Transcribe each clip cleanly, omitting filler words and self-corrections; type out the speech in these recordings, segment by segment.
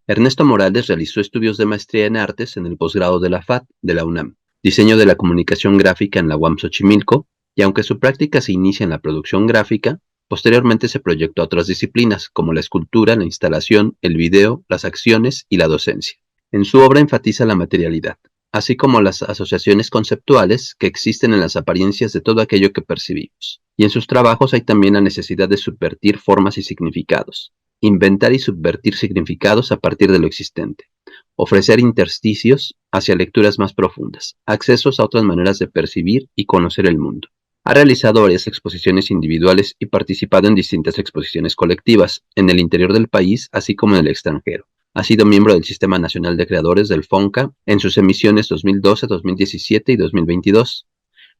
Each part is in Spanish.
Ernesto Morales realizó estudios de maestría en artes en el posgrado de la FAD de la UNAM, diseño de la comunicación gráfica en la UAM Xochimilco, y aunque su práctica se inicia en la producción gráfica, posteriormente se proyectó a otras disciplinas como la escultura, la instalación, el video, las acciones y la docencia. En su obra enfatiza la materialidad, así como las asociaciones conceptuales que existen en las apariencias de todo aquello que percibimos. Y en sus trabajos hay también la necesidad de subvertir formas y significados, inventar y subvertir significados a partir de lo existente, ofrecer intersticios hacia lecturas más profundas, accesos a otras maneras de percibir y conocer el mundo. Ha realizado varias exposiciones individuales y participado en distintas exposiciones colectivas en el interior del país, así como en el extranjero. Ha sido miembro del Sistema Nacional de Creadores del FONCA en sus emisiones 2012, 2017 y 2022.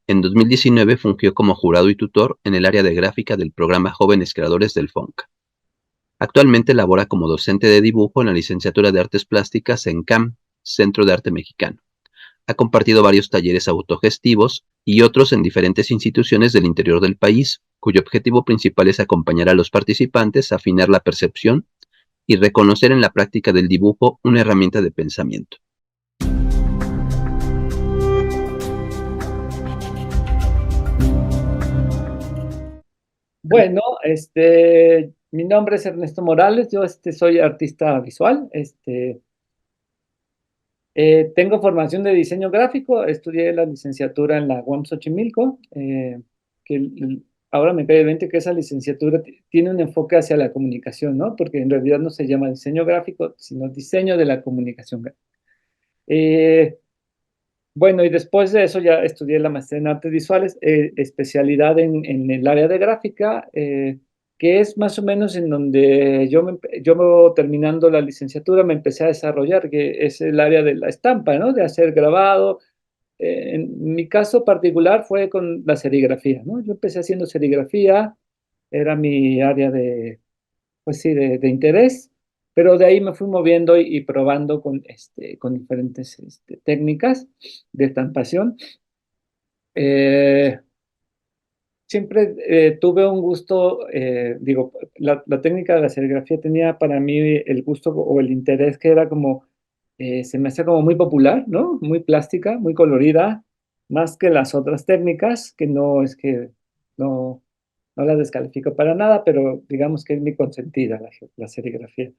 En 2019 fungió como jurado y tutor en el área de gráfica del programa Jóvenes Creadores del FONCA. Actualmente labora como docente de dibujo en la licenciatura de Artes Plásticas en CAM, Centro de Arte Mexicano. Ha compartido varios talleres autogestivos y otros en diferentes instituciones del interior del país, cuyo objetivo principal es acompañar a los participantes a afinar la percepción y reconocer en la práctica del dibujo una herramienta de pensamiento. Bueno, mi nombre es Ernesto Morales, yo soy artista visual, tengo formación de diseño gráfico, estudié la licenciatura en la UAM Xochimilco, que ahora me cae de 20 que esa licenciatura tiene un enfoque hacia la comunicación, ¿no? Porque en realidad no se llama diseño gráfico, sino diseño de la comunicación gráfica. Bueno, y después de eso ya estudié la maestría en artes visuales, especialidad en el área de gráfica, que es más o menos en donde yo terminando la licenciatura me empecé a desarrollar, que es el área de la estampa, ¿no? De hacer grabado. En mi caso particular fue con la serigrafía, ¿no? Yo empecé haciendo serigrafía, era mi área de, pues sí, de interés, pero de ahí me fui moviendo y probando con diferentes técnicas de estampación. Eh, Siempre tuve un gusto, digo, la técnica de la serigrafía tenía para mí el gusto o el interés que era como, se me hacía como muy popular, ¿no? Muy plástica, muy colorida, más que las otras técnicas, que no es que no, no las descalifico para nada, pero digamos que es mi consentida la serigrafía.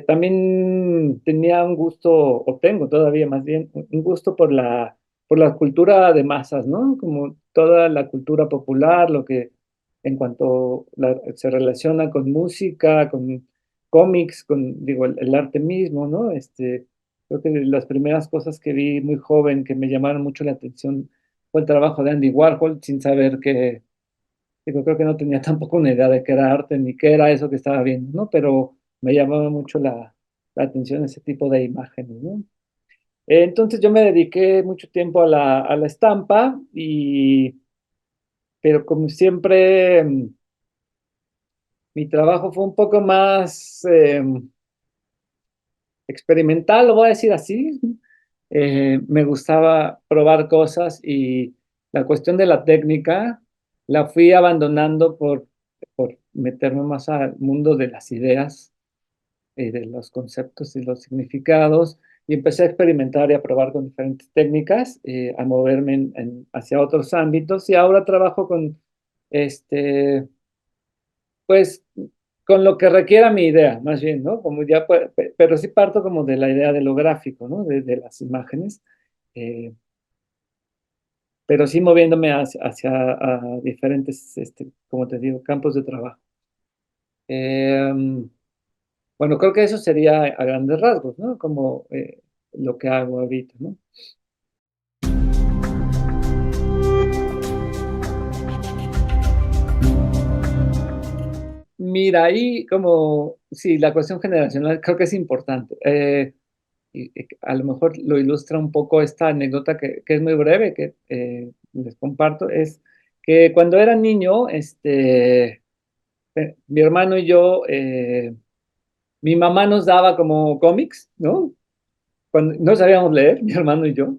También tenía un gusto, o tengo todavía más bien, un gusto por la cultura de masas, ¿no? Como toda la cultura popular, lo que en cuanto se relaciona con música, con cómics, con, digo, el arte mismo, ¿no? Creo que las primeras cosas que vi muy joven que me llamaron mucho la atención fue el trabajo de Andy Warhol, sin saber que, digo, creo que no tenía tampoco una idea de qué era arte ni qué era eso que estaba viendo, ¿no? Pero me llamaba mucho la atención ese tipo de imágenes, ¿no? Entonces yo me dediqué mucho tiempo a a la estampa, pero como siempre, mi trabajo fue un poco más experimental, lo voy a decir así. Me gustaba probar cosas y la cuestión de la técnica la fui abandonando por meterme más al mundo de las ideas, de los conceptos y los significados, y empecé a experimentar y a probar con diferentes técnicas, a moverme hacia otros ámbitos, y ahora trabajo con, este, pues, con lo que requiera mi idea, más bien, ¿no? Como ya, pero sí parto como de la idea de lo gráfico, ¿no? De las imágenes, eh, pero sí moviéndome hacia a diferentes, como te digo, campos de trabajo. Em, Bueno, creo que eso sería a grandes rasgos, ¿no? Como lo que hago ahorita, ¿no? Mira, ahí como, sí, la cuestión generacional creo que es importante. Y a lo mejor lo ilustra un poco esta anécdota que es muy breve, que les comparto, es que cuando era niño, mi hermano y yo, mi mamá nos daba como cómics, ¿no? Cuando no sabíamos leer, mi hermano y yo.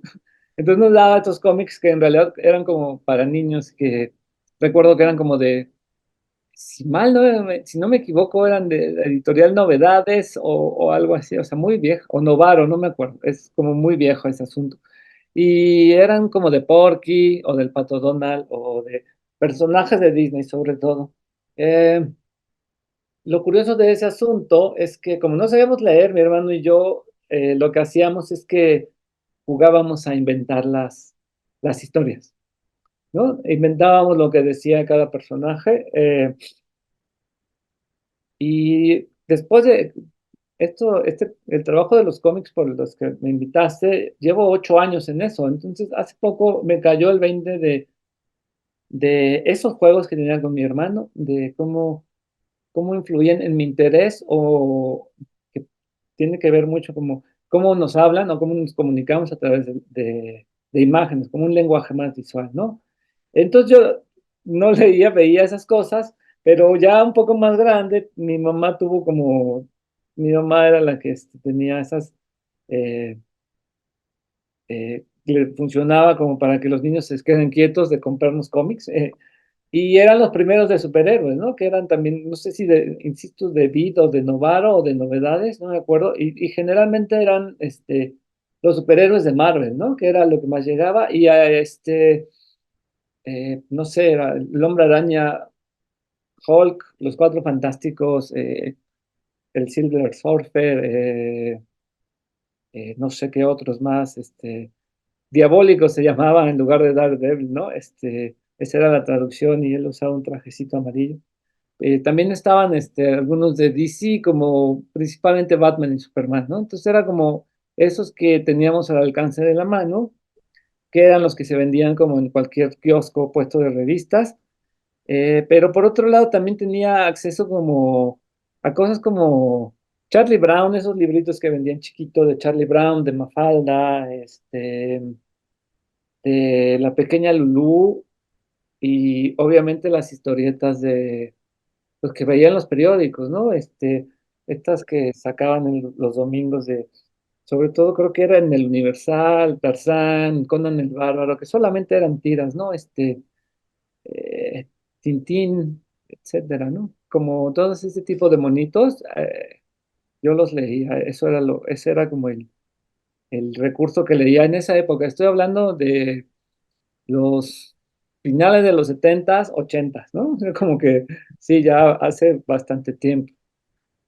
Entonces nos daba estos cómics que en realidad eran como para niños, que recuerdo que eran como de si no me equivoco, eran de la editorial Novedades o algo así, o sea, muy viejo, o Novaro, no me acuerdo, es como muy viejo ese asunto. Y eran como de Porky o del Pato Donald o de personajes de Disney sobre todo. Eh, lo curioso de ese asunto es que como no sabíamos leer, mi hermano y yo, lo que hacíamos es que jugábamos a inventar las historias, ¿no? Inventábamos lo que decía cada personaje. Y después de el trabajo de los cómics por los que me invitaste, llevo 8 años en eso. Entonces, hace poco me cayó el 20 de esos juegos que tenía con mi hermano, de cómo influyen en mi interés o que tiene que ver mucho como cómo nos hablan o cómo nos comunicamos a través de imágenes, como un lenguaje más visual, ¿no? Entonces yo no leía, veía esas cosas, pero ya un poco más grande, mi mamá era la que tenía esas, le funcionaba como para que los niños se queden quietos de comprarnos cómics. Y eran los primeros de superhéroes, ¿no? Que eran también, no sé si insisto, de Vid o de Novaro o de Novedades, no me acuerdo. Y generalmente eran los superhéroes de Marvel, ¿no? Que era lo que más llegaba. Y no sé, era el Hombre Araña, Hulk, los Cuatro Fantásticos, el Silver Surfer, no sé qué otros más, Diabólico se llamaba en lugar de Daredevil, ¿no? Esa era la traducción y él usaba un trajecito amarillo. También estaban algunos de DC, como principalmente Batman y Superman, ¿no? Entonces era como esos que teníamos al alcance de la mano, que eran los que se vendían como en cualquier kiosco puesto de revistas. Pero por otro lado también tenía acceso como a cosas como Charlie Brown, esos libritos que vendían chiquito de Charlie Brown, de Mafalda, de La Pequeña Lulú y obviamente las historietas de los que veían los periódicos, ¿no? Estas que sacaban los domingos sobre todo creo que era en el Universal, Tarzán, Conan el Bárbaro, que solamente eran tiras, ¿no? Eh, Tintín, etcétera, ¿no? Como todos ese tipo de monitos, yo los leía, ese era como el recurso que leía en esa época. Estoy hablando de los finales de los 70s, 80s, ¿no? O sea, como que sí, ya hace bastante tiempo.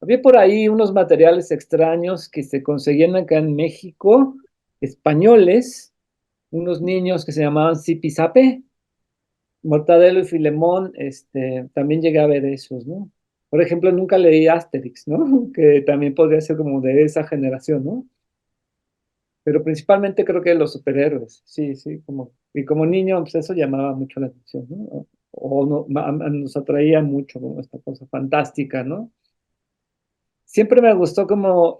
Había por ahí unos materiales extraños que se conseguían acá en México, españoles, unos niños que se llamaban Zipizape, Mortadelo y Filemón, también llegué a ver esos, ¿no? Por ejemplo, nunca leí Asterix, ¿no? Que también podría ser como de esa generación, ¿no? Pero principalmente creo que los superhéroes, sí, sí, y como niño, pues eso llamaba mucho la atención, ¿no? O no, nos atraía mucho como esta cosa fantástica, ¿no? Siempre me gustó como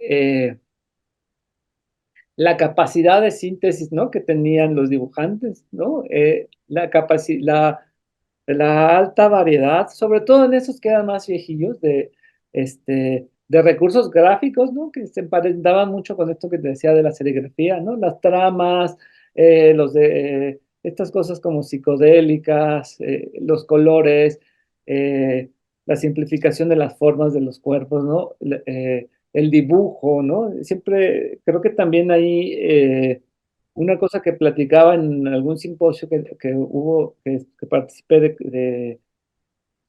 la capacidad de síntesis, ¿no? Que tenían los dibujantes, ¿no? La alta variedad, sobre todo en esos que eran más viejillos, de recursos gráficos, ¿no? Que se emparentaban mucho con esto que te decía de la serigrafía, ¿no? Las tramas, estas cosas como psicodélicas, los colores, eh, la simplificación de las formas de los cuerpos, ¿no? El dibujo, ¿no? Siempre creo que también ahí una cosa que platicaba en algún simposio que hubo, que participé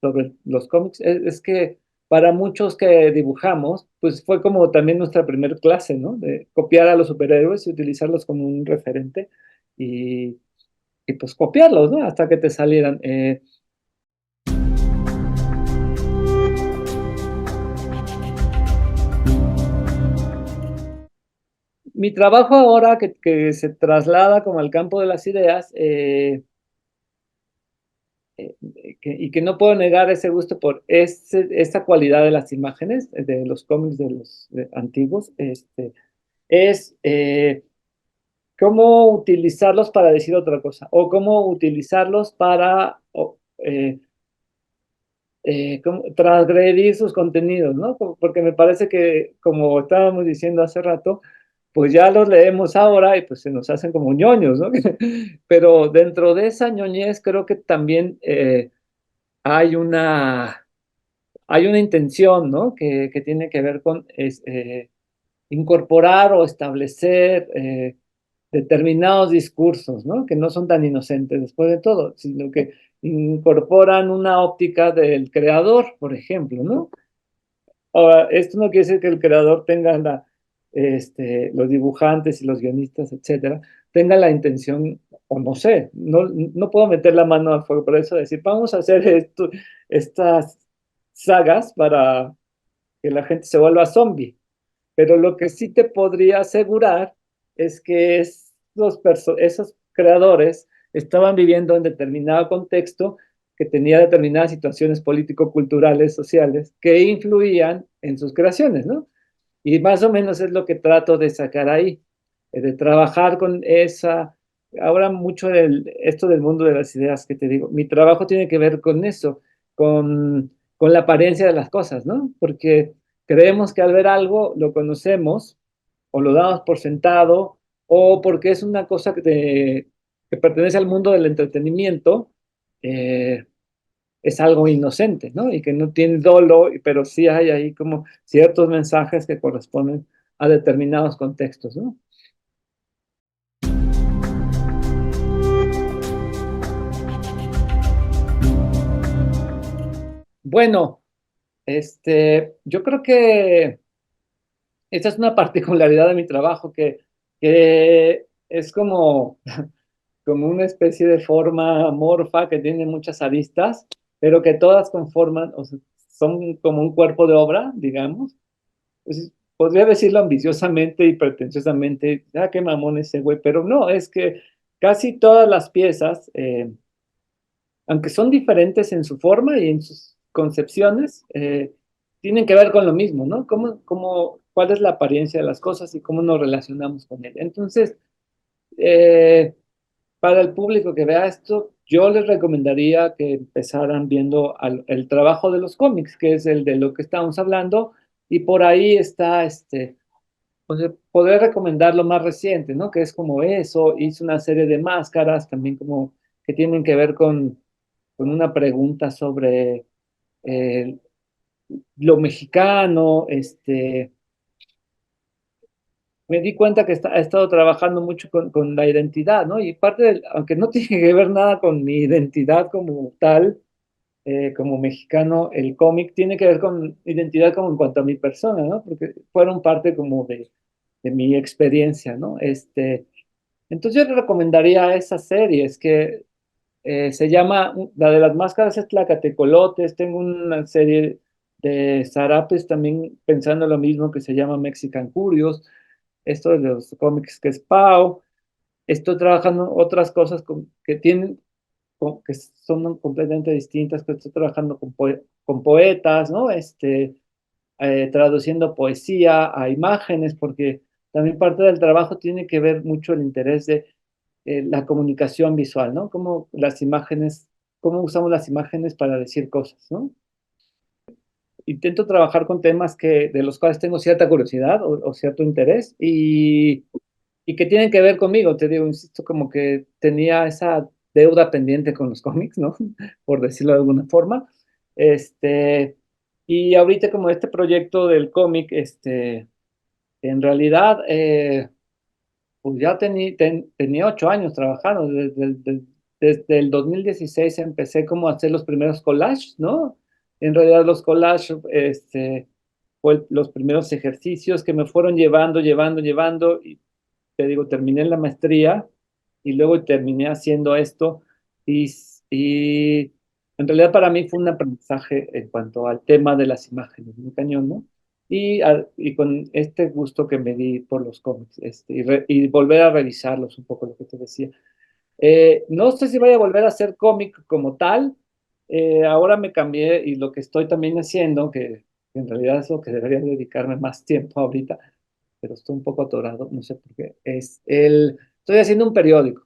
sobre los cómics, es que para muchos que dibujamos, pues fue como también nuestra primer clase, ¿no? De copiar a los superhéroes y utilizarlos como un referente y, y pues copiarlos, ¿no? Hasta que te salieran. Mi trabajo ahora que se traslada como al campo de las ideas, y que no puedo negar ese gusto por esa cualidad de las imágenes, de los cómics de antiguos, es cómo utilizarlos para decir otra cosa, o cómo utilizarlos para cómo transgredir sus contenidos, ¿no? Porque me parece que, como estábamos diciendo hace rato, pues ya los leemos ahora y pues se nos hacen como ñoños, ¿no? Pero dentro de esa ñoñez creo que también hay una, hay una intención, ¿no? Que tiene que ver con incorporar o establecer determinados discursos, ¿no? Que no son tan inocentes después de todo, sino que incorporan una óptica del creador, por ejemplo, ¿no? Ahora, esto no quiere decir que el creador tenga los dibujantes y los guionistas, etcétera, tengan la intención, o no sé, no puedo meter la mano al fuego por eso, decir, vamos a hacer estas sagas para que la gente se vuelva zombie. Pero lo que sí te podría asegurar es que esos creadores estaban viviendo en determinado contexto que tenía determinadas situaciones político-culturales, sociales, que influían en sus creaciones, ¿no? Y más o menos es lo que trato de sacar ahí, de trabajar con esa. Ahora mucho esto del mundo de las ideas que te digo, mi trabajo tiene que ver con eso, con la apariencia de las cosas, ¿no? Porque creemos que al ver algo lo conocemos o lo damos por sentado o porque es una cosa que pertenece al mundo del entretenimiento, eh, es algo inocente, ¿no? Y que no tiene dolo, pero sí hay ahí como ciertos mensajes que corresponden a determinados contextos, ¿no? Bueno, yo creo que esta es una particularidad de mi trabajo que es como una especie de forma amorfa que tiene muchas aristas, pero que todas conforman, o sea, son como un cuerpo de obra, digamos. Pues, podría decirlo ambiciosamente y pretenciosamente, ah, qué mamón ese güey, pero no, es que casi todas las piezas, aunque son diferentes en su forma y en sus concepciones, tienen que ver con lo mismo, ¿no? ¿Cuál es la apariencia de las cosas y cómo nos relacionamos con él? Entonces, eh, para el público que vea esto, yo les recomendaría que empezaran viendo el trabajo de los cómics, que es el de lo que estamos hablando, y por ahí está, pues, podré recomendar lo más reciente, ¿no? Que es como eso, hice una serie de máscaras también como que tienen que ver con una pregunta sobre eh, lo mexicano, me di cuenta que he estado trabajando mucho con la identidad, ¿no? Y aunque no tiene que ver nada con mi identidad como tal, como mexicano, el cómic tiene que ver con identidad como en cuanto a mi persona, ¿no? Porque fueron parte como de mi experiencia, ¿no? Entonces yo le recomendaría esa serie, es que se llama, la de las máscaras es Tlacatecolotes, tengo una serie de zarapes también pensando lo mismo que se llama Mexican Curios, esto de los cómics que es Pau, estoy trabajando otras cosas que son completamente distintas, que estoy trabajando con poetas, ¿no? Traduciendo poesía a imágenes, porque también parte del trabajo tiene que ver mucho el interés de la comunicación visual, ¿no? Cómo usamos las imágenes para decir cosas, ¿no? Intento trabajar con temas de los cuales tengo cierta curiosidad o cierto interés y que tienen que ver conmigo, te digo, insisto, como que tenía esa deuda pendiente con los cómics, ¿no? Por decirlo de alguna forma. Este, y ahorita como este proyecto del cómic, en realidad, pues ya tenía 8 años trabajando, desde el 2016 empecé como a hacer los primeros collages, ¿no? En realidad los collages, fue los primeros ejercicios que me fueron llevando, y te digo, terminé la maestría y luego terminé haciendo esto y, y en realidad para mí fue un aprendizaje en cuanto al tema de las imágenes, muy cañón, ¿no? Y con este gusto que me di por los cómics, y volver a revisarlos un poco, lo que te decía. No sé si voy a volver a hacer cómic como tal. Ahora me cambié y lo que estoy también haciendo, que en realidad es lo que debería dedicarme más tiempo ahorita, pero estoy un poco atorado, no sé por qué, estoy haciendo un periódico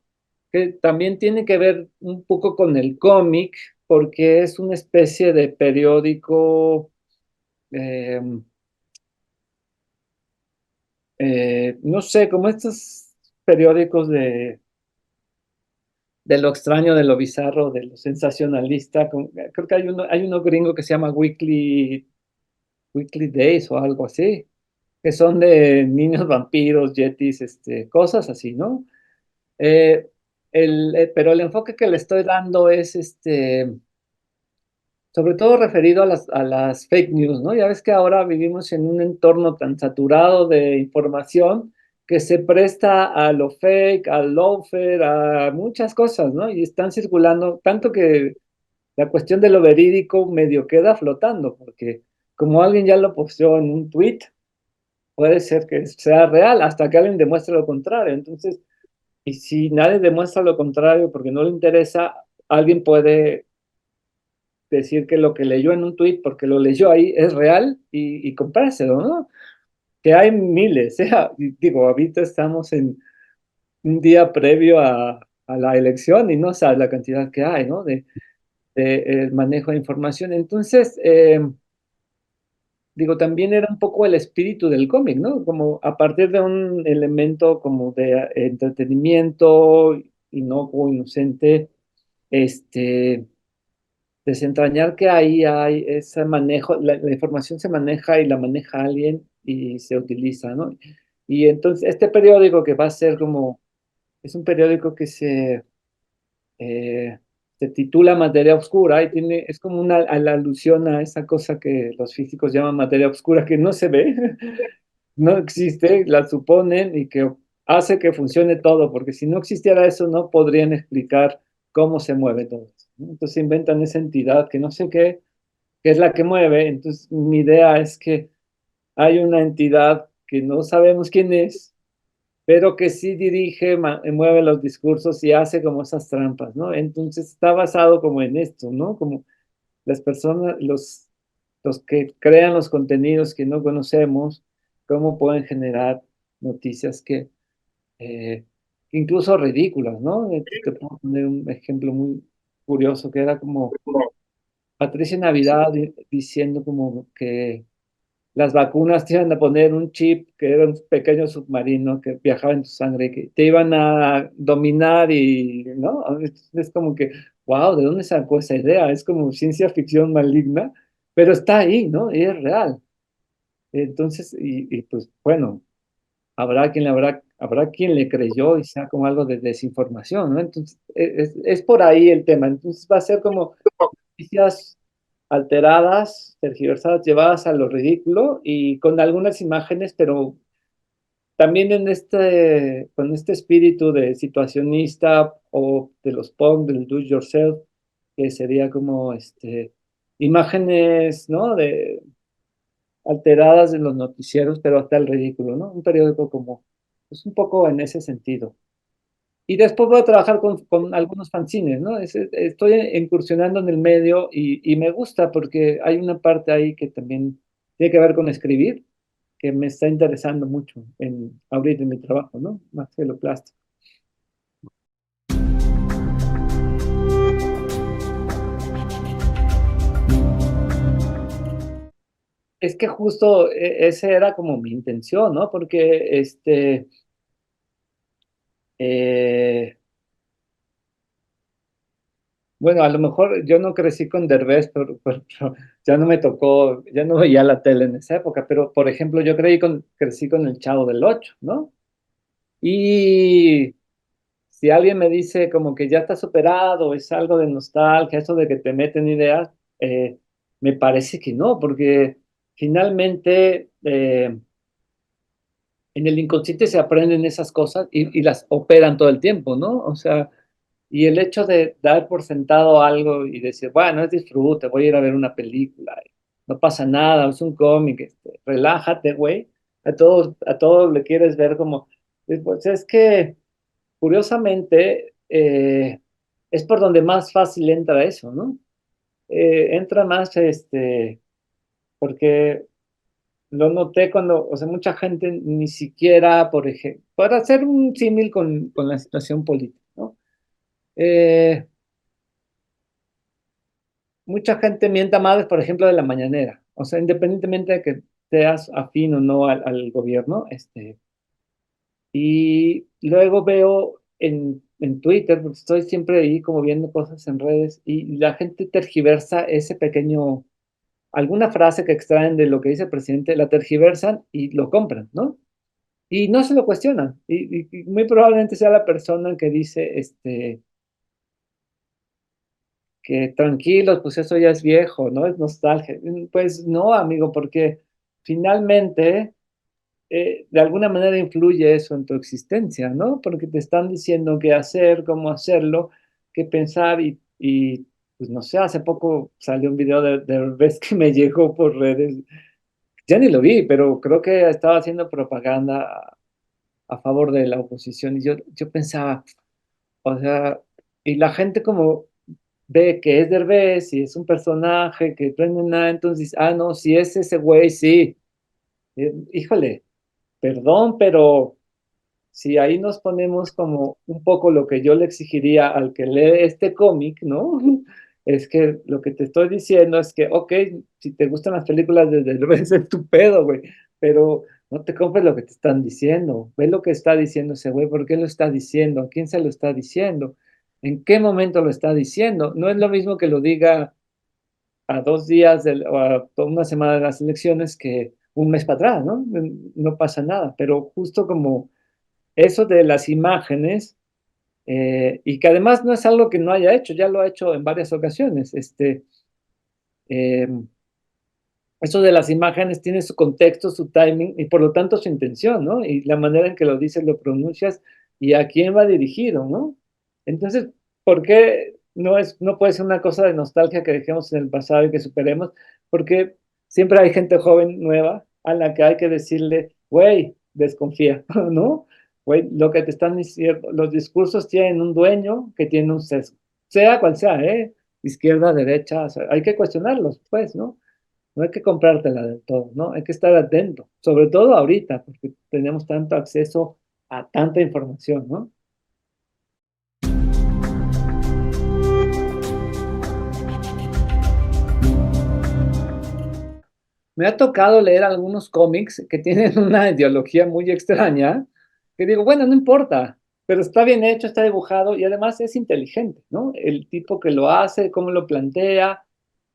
que también tiene que ver un poco con el cómic, porque es una especie de periódico, eh, no sé, como estos periódicos de lo extraño, de lo bizarro, de lo sensacionalista. Creo que hay uno gringo que se llama Weekly Days o algo así, que son de niños vampiros, yetis, cosas así, ¿no? Eh, pero el enfoque que le estoy dando es sobre todo referido a las fake news, ¿no? Ya ves que ahora vivimos en un entorno tan saturado de información que se presta a lo fake, al lawfare, a muchas cosas, ¿no? Y están circulando, tanto que la cuestión de lo verídico medio queda flotando, porque como alguien ya lo posteó en un tweet, puede ser que sea real hasta que alguien demuestre lo contrario. Entonces, y si nadie demuestra lo contrario porque no le interesa, alguien puede decir que lo que leyó en un tweet, porque lo leyó ahí, es real y comprárselo, ¿no? Que hay miles, ¿eh? Digo, ahorita estamos en un día previo a la elección y no sabes la cantidad que hay, ¿no? De manejo de información. Entonces, digo, también era un poco el espíritu del cómic, ¿no? Como a partir de un elemento como de entretenimiento, inocuo, inocente, este desentrañar que ahí hay ese manejo, la información se maneja y la maneja alguien y se utiliza, ¿no? Y entonces este periódico que va a ser como, es un periódico que eh, se titula Materia Oscura y tiene, es como una la alusión a esa cosa que los físicos llaman materia oscura que no se ve, no existe, la suponen y que hace que funcione todo, porque si no existiera eso no podrían explicar cómo se mueve todo eso, ¿no? Entonces inventan esa entidad que no sé qué, que es la que mueve. Entonces, mi idea es que hay una entidad que no sabemos quién es, pero que sí dirige, mueve los discursos y hace como esas trampas, ¿no? Entonces, está basado como en esto, ¿no? Como las personas, los que crean los contenidos que no conocemos, cómo pueden generar noticias eh, que incluso ridículas, ¿no? Te puedo poner un ejemplo muy curioso que era como Patricia Navidad diciendo como que las vacunas te iban a poner un chip que era un pequeño submarino que viajaba en tu sangre, que te iban a dominar y, ¿no? Es como que, wow, ¿de dónde sacó esa idea? Es como ciencia ficción maligna, pero está ahí, ¿no? Y es real. Entonces, pues bueno, habrá quien le creyó y sea como algo de desinformación, ¿no? Entonces, es por ahí el tema. Entonces va a ser como noticias alteradas, tergiversadas, llevadas a lo ridículo y con algunas imágenes, pero también con este espíritu de situacionista o de los punk, del do it yourself, que sería como imágenes, ¿no? Alteradas en los noticieros, pero hasta el ridículo, ¿no? Un periódico como, pues un poco en ese sentido. Y después voy a trabajar con algunos fanzines, ¿no? Estoy incursionando en el medio y me gusta porque hay una parte ahí que también tiene que ver con escribir, que me está interesando mucho en ahorita en mi trabajo, ¿no? Más que lo plástico. Es que justo ese era como mi intención, ¿no? Porque eh, bueno, a lo mejor yo no crecí con Derbez, pero ya no me tocó, ya no veía la tele en esa época, pero por ejemplo yo crecí con el Chavo del Ocho, ¿no? Y si alguien me dice como que ya está superado, es algo de nostalgia, eso de que te meten ideas, me parece que no, porque finalmente en el inconsciente se aprenden esas cosas y las operan todo el tiempo, ¿no? O sea, y el hecho de dar por sentado algo y decir, bueno, es disfrute, voy a ir a ver una película, no pasa nada, es un cómic, relájate, güey. A todos le quieres ver como, pues es que curiosamente es por donde más fácil entra eso, ¿no? Entra más, porque lo noté cuando, o sea, mucha gente ni siquiera, por ejemplo, para hacer un símil con la situación política, ¿no? Eh, Mucha gente mienta madres, por ejemplo, de la mañanera. O sea, independientemente de que seas afín o no al gobierno, y luego veo en en Twitter, porque estoy siempre ahí como viendo cosas en redes y la gente tergiversa ese pequeño, alguna frase que extraen de lo que dice el presidente, la tergiversan y lo compran, ¿no? Y no se lo cuestionan. Y muy probablemente sea la persona que dice, que tranquilos, pues eso ya es viejo, ¿no? Es nostalgia. Pues no, amigo, porque finalmente de alguna manera influye eso en tu existencia, ¿no? Porque te están diciendo qué hacer, cómo hacerlo, qué pensar pues no sé, hace poco salió un video de Derbez que me llegó por redes, ya ni lo vi, pero creo que estaba haciendo propaganda a favor de la oposición y yo pensaba, o sea, y la gente como ve que es Derbez y es un personaje que prende nada, entonces dice, ah, no, si es ese güey, sí. Híjole, perdón, pero si ahí nos ponemos como un poco lo que yo le exigiría al que lee este cómic, ¿no? Es que lo que te estoy diciendo es que, ok, si te gustan las películas de Derbez, es tu pedo, güey, pero no te compres lo que te están diciendo. Ve lo que está diciendo ese güey, por qué lo está diciendo, a quién se lo está diciendo, en qué momento lo está diciendo. No es lo mismo que lo diga a 2 días o a toda una semana de las elecciones que un mes para atrás, ¿no? No pasa nada, pero justo como eso de las imágenes, y que además no es algo que no haya hecho, ya lo ha hecho en varias ocasiones. Eh, Eso de las imágenes tiene su contexto, su timing y por lo tanto su intención, ¿no? Y la manera en que lo dices, lo pronuncias y a quién va dirigido, ¿no? Entonces, ¿por qué no puede ser una cosa de nostalgia que dejemos en el pasado y que superemos? Porque siempre hay gente joven, nueva, a la que hay que decirle, güey, desconfía, ¿no? Güey, lo que te están diciendo, los discursos tienen un dueño que tiene un sesgo, sea cual sea, ¿eh? Izquierda, derecha, o sea, hay que cuestionarlos, pues, ¿no? No hay que comprártela del todo, ¿no? Hay que estar atento, sobre todo ahorita, porque tenemos tanto acceso a tanta información, ¿no? Me ha tocado leer algunos cómics que tienen una ideología muy extraña, que digo, bueno, no importa, pero está bien hecho, está dibujado y además es inteligente, ¿no? El tipo que lo hace, cómo lo plantea,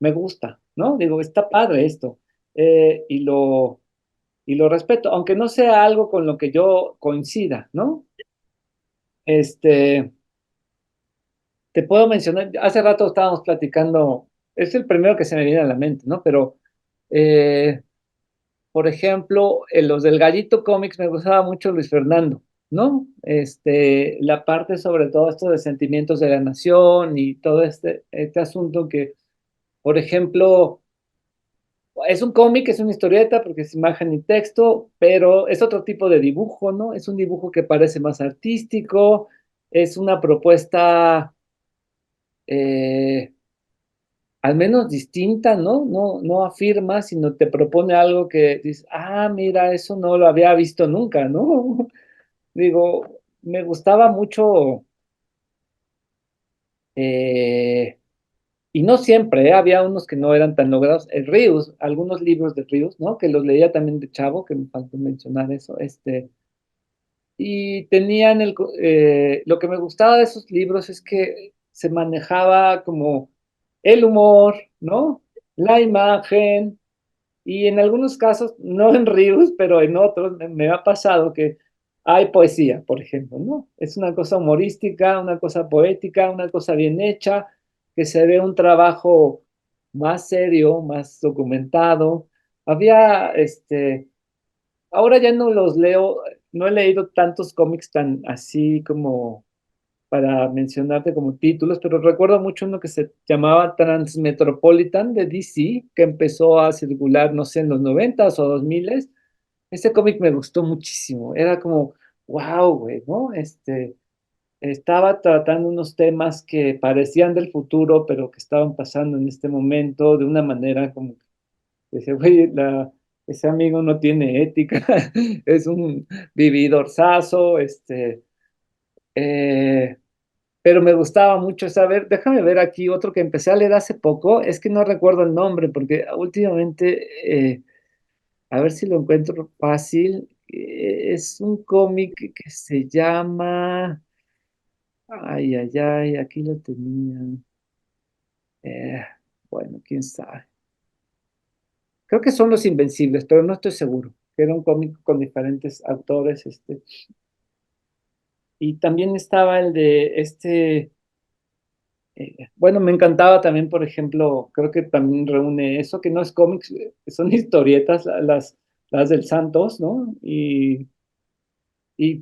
me gusta, ¿no? Digo, está padre esto. Y lo respeto, aunque no sea algo con lo que yo coincida, ¿no? Este, Te puedo mencionar, hace rato estábamos platicando, es el primero que se me viene a la mente, ¿no? Pero, eh, por ejemplo, en los del Gallito Comics me gustaba mucho Luis Fernando, ¿no? La parte sobre todo esto de sentimientos de la nación y todo este asunto que, por ejemplo, es un cómic, es una historieta porque es imagen y texto, pero es otro tipo de dibujo, ¿no? Es un dibujo que parece más artístico, es una propuesta eh, al menos distinta, ¿no? No afirma, sino te propone algo que dices, ah, mira, eso no lo había visto nunca, ¿no? Digo, me gustaba mucho, eh, y no siempre, había unos que no eran tan logrados. El Ríos, algunos libros de Ríos, ¿no? Que los leía también de chavo, que me faltó mencionar eso, y tenían lo que me gustaba de esos libros es que se manejaba como el humor, ¿no? La imagen, y en algunos casos, no en ríos, pero en otros me ha pasado que hay poesía, por ejemplo, ¿no? Es una cosa humorística, una cosa poética, una cosa bien hecha, que se ve un trabajo más serio, más documentado. Había, ahora ya no los leo, no he leído tantos cómics tan así como para mencionarte como títulos, pero recuerdo mucho uno que se llamaba Transmetropolitan de DC, que empezó a circular, no sé, en los noventas o 2000. Ese cómic me gustó muchísimo, era como, wow, güey, ¿no? Estaba tratando unos temas que parecían del futuro, pero que estaban pasando en este momento de una manera como que dice, güey, ese amigo no tiene ética, es un vividorzazo, eh, pero me gustaba mucho saber, déjame ver aquí otro que empecé a leer hace poco, es que no recuerdo el nombre, porque últimamente, a ver si lo encuentro fácil, es un cómic que se llama, Ay, ay, ay, aquí lo tenía. Eh, bueno, quién sabe. Creo que son Los Invencibles, pero no estoy seguro. Era un cómic con diferentes autores, y también estaba el de bueno, me encantaba también, por ejemplo, creo que también reúne eso, que no es cómics, son historietas, las del Santos, ¿no? Y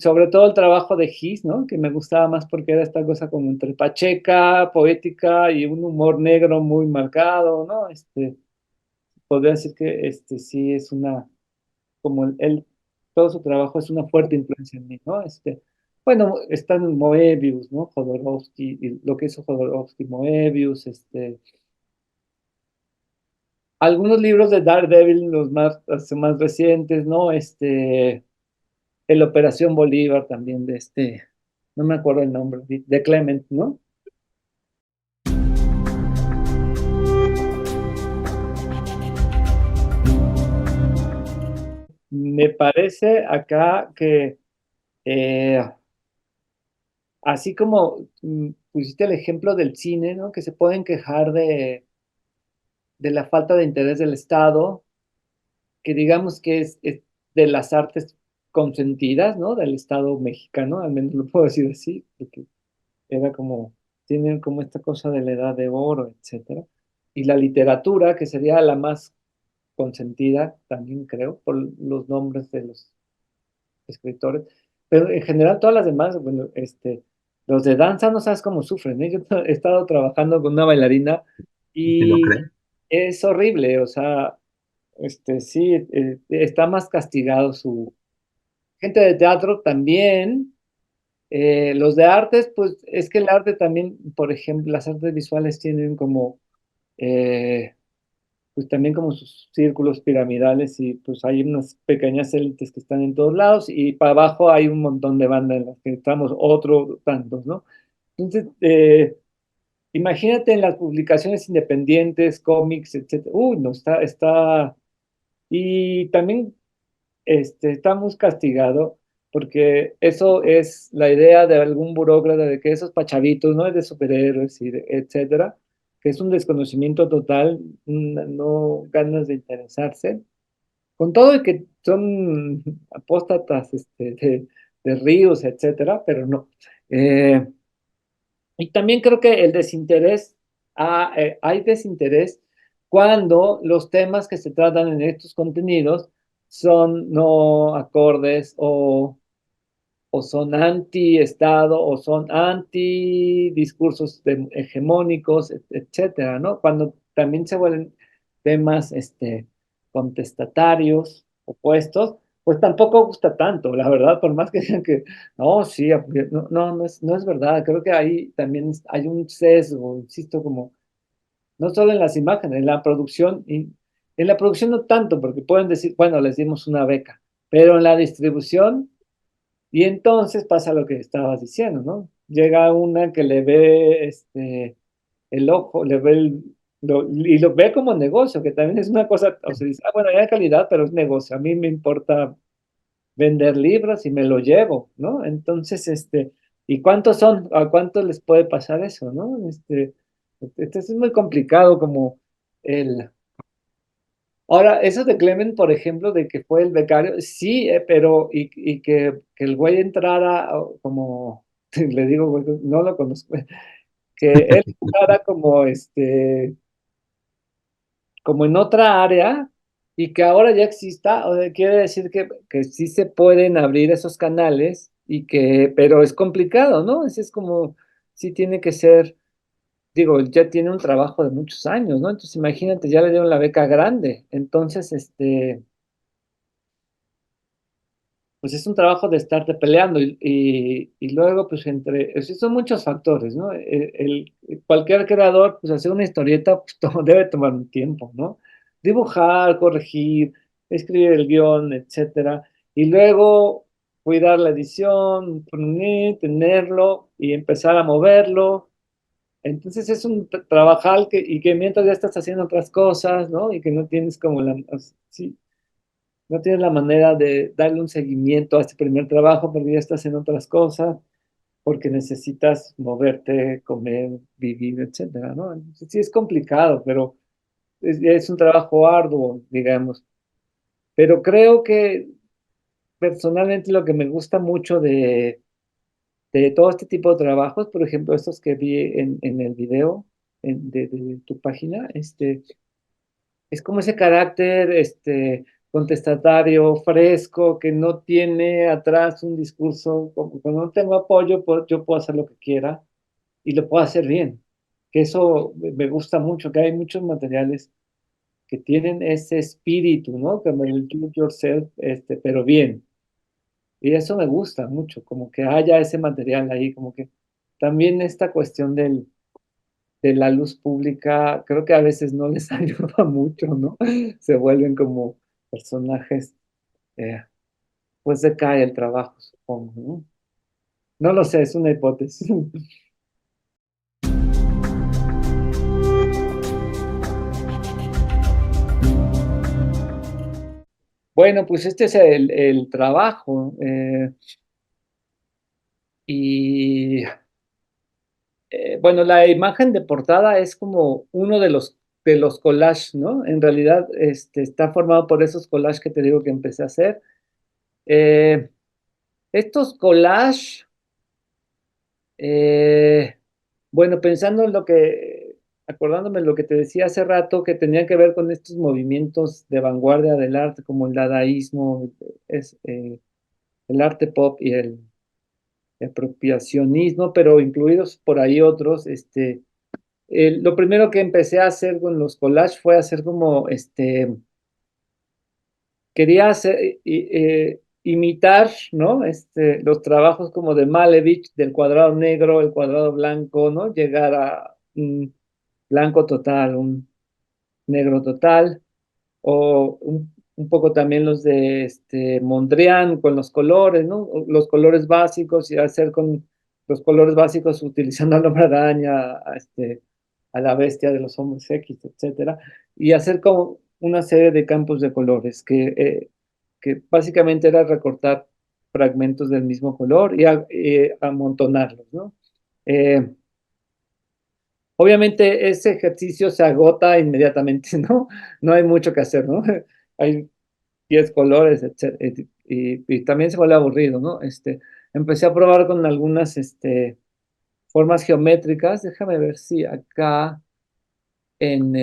sobre todo el trabajo de Gis, ¿no? Que me gustaba más porque era esta cosa como entre pacheca, poética y un humor negro muy marcado, ¿no? Podría decir que sí es una, como todo su trabajo es una fuerte influencia en mí, ¿no? Bueno, están Moebius, ¿no? Jodorowsky, y lo que hizo Jodorowsky, Moebius, algunos libros de Daredevil, los más recientes, ¿no? El Operación Bolívar también de no me acuerdo el nombre, de Clement, ¿no? Me parece acá que eh, así como pusiste el ejemplo del cine, ¿no? Que se pueden quejar de la falta de interés del Estado, que digamos que es de las artes consentidas, ¿no? Del Estado mexicano, al menos lo puedo decir así, porque era como, tienen como esta cosa de la edad de oro, etcétera. Y la literatura, que sería la más consentida, también creo, por los nombres de los escritores. Pero en general todas las demás, bueno, los de danza no sabes cómo sufren, ¿eh? Yo he estado trabajando con una bailarina ¿Sí lo y cree? es horrible, o sea, sí, está más castigado su gente de teatro también. Los de artes, pues es que el arte también, por ejemplo, las artes visuales tienen como, eh, pues también como sus círculos piramidales y pues hay unas pequeñas élites que están en todos lados y para abajo hay un montón de bandas en las que estamos otros tantos, ¿no? Entonces, imagínate en las publicaciones independientes, cómics, etcétera. Uy, no, y también estamos castigados porque eso es la idea de algún burócrata de que esos pachavitos, ¿no? De superhéroes y etcétera, que es un desconocimiento total, no ganas de interesarse, con todo y que son apóstatas de ríos, etcétera, pero no. Eh, y también creo que el desinterés, hay desinterés cuando los temas que se tratan en estos contenidos son no acordes o son anti-Estado o son anti-discursos hegemónicos, etcétera, ¿no? Cuando también se vuelven temas contestatarios, opuestos, pues tampoco gusta tanto, la verdad, por más que digan que, no, sí, no, no es verdad, creo que ahí también hay un sesgo, insisto, como, no solo en las imágenes, en la producción no tanto, porque pueden decir, bueno, les dimos una beca, pero en la distribución y entonces pasa lo que estabas diciendo, ¿no? Llega una que le ve el ojo, le ve y lo ve como negocio, que también es una cosa, o sea, dice, bueno, hay calidad, pero es negocio. A mí me importa vender libros y me lo llevo, ¿no? Entonces, ¿y cuántos son? ¿A cuántos les puede pasar eso, no? Es muy complicado como el, ahora, eso de Clement, por ejemplo, de que fue el becario, sí, pero y que el güey entrara como, le digo, güey, no lo conozco, que él entrara como como en otra área y que ahora ya exista, o sea, quiere decir que sí se pueden abrir esos canales pero es complicado, ¿no? Es como, sí tiene que ser, digo, ya tiene un trabajo de muchos años, ¿no? Entonces imagínate, ya le dieron la beca grande, entonces, pues es un trabajo de estarte peleando y luego pues son muchos factores, ¿no? Cualquier creador pues hacer una historieta pues debe tomar un tiempo, ¿no? Dibujar, corregir, escribir el guión, etcétera, y luego cuidar la edición, tenerlo y empezar a moverlo. Entonces es un trabajar y que mientras ya estás haciendo otras cosas, ¿no? Y que no tienes como sí, no tienes la manera de darle un seguimiento a este primer trabajo porque ya estás en otras cosas, porque necesitas moverte, comer, vivir, etcétera, ¿no? Entonces, sí es complicado, pero es un trabajo arduo, digamos. Pero creo que personalmente lo que me gusta mucho de todo este tipo de trabajos, por ejemplo, estos que vi en el video de tu página, es como ese carácter, contestatario, fresco, que no tiene atrás un discurso, como cuando no tengo apoyo, pues yo puedo hacer lo que quiera y lo puedo hacer bien. Que eso me gusta mucho, que hay muchos materiales que tienen ese espíritu, ¿no? Como el do it yourself, pero bien. Y eso me gusta mucho, como que haya ese material ahí, como que también esta cuestión de la luz pública, creo que a veces no les ayuda mucho, ¿no? Se vuelven como personajes, eh, pues decae el trabajo, supongo, ¿no? No lo sé, es una hipótesis. Bueno, pues este es el trabajo. Y bueno, la imagen de portada es como uno de los collages, ¿no? En realidad está formado por esos collages que te digo que empecé a hacer. Eh, Estos collages, eh, bueno, pensando en acordándome de lo que te decía hace rato, que tenía que ver con estos movimientos de vanguardia del arte, como el dadaísmo, el arte pop y el apropiacionismo, pero incluidos por ahí otros, lo primero que empecé a hacer con los collages fue hacer como, quería imitar, ¿no? Los trabajos como de Malevich, del cuadrado negro, el cuadrado blanco, ¿no? Llegar a un blanco total, un negro total, o un poco también los de Mondrian con los colores, ¿no? Los colores básicos y hacer con los colores básicos utilizando al hombre araña, a la bestia de los hombres X, etcétera, y hacer como una serie de campos de colores que básicamente era recortar fragmentos del mismo color y amontonarlos, ¿no? Eh, Obviamente ese ejercicio se agota inmediatamente, ¿no? No hay mucho que hacer, ¿no? Hay 10 colores, etcétera, y también se vuelve aburrido, ¿no? Empecé a probar con algunas formas geométricas. Déjame ver si acá en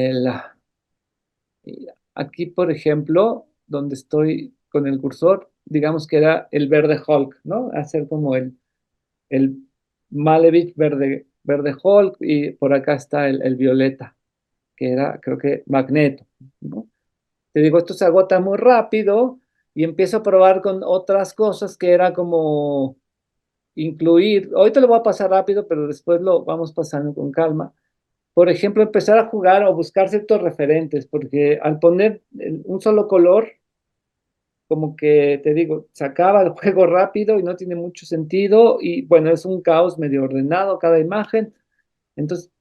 aquí, por ejemplo, donde estoy con el cursor, digamos que era el verde Hulk, ¿no? Hacer como el Malevich verde, verde Hulk y por acá está el violeta, que era, creo que Magneto, ¿no? Te digo, esto se agota muy rápido y empiezo a probar con otras cosas que era como incluir, hoy te lo voy a pasar rápido, pero después lo vamos pasando con calma. Por ejemplo, empezar a jugar o buscar ciertos referentes, porque al poner un solo color, como que te digo, se acaba el juego rápido y no tiene mucho sentido y bueno, es un caos medio ordenado cada imagen. Entonces,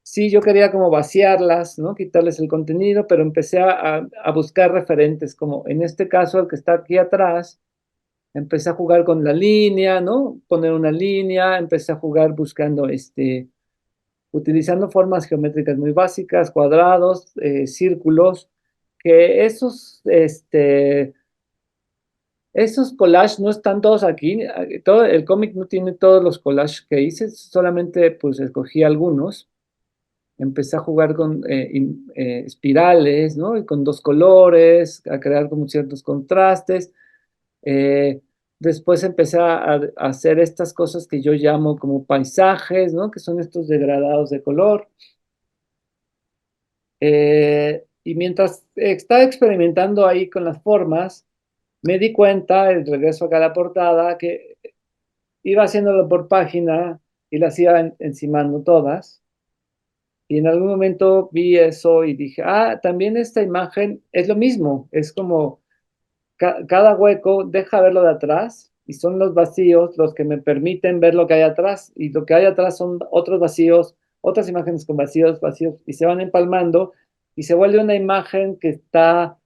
sí, yo quería como vaciarlas, ¿no? Quitarles el contenido, pero empecé a buscar referentes, como en este caso el que está aquí atrás, empecé a jugar con la línea, ¿no? Poner una línea, empecé a jugar buscando, utilizando formas geométricas muy básicas, cuadrados, círculos, que esos collages no están todos aquí, todo el cómic no tiene todos los collages que hice, solamente pues escogí algunos. Empecé a jugar con espirales, ¿no? Y con dos colores, a crear como ciertos contrastes. Eh, Después empecé a hacer estas cosas que yo llamo como paisajes, ¿no? Que son estos degradados de color. Y mientras estaba experimentando ahí con las formas, me di cuenta, el regreso acá a la portada, que iba haciéndolo por página y las iba encimando todas. Y en algún momento vi eso y dije, ah, también esta imagen es lo mismo, es como cada hueco deja ver lo de atrás y son los vacíos los que me permiten ver lo que hay atrás y lo que hay atrás son otros vacíos, otras imágenes con vacíos, vacíos y se van empalmando y se vuelve una imagen que está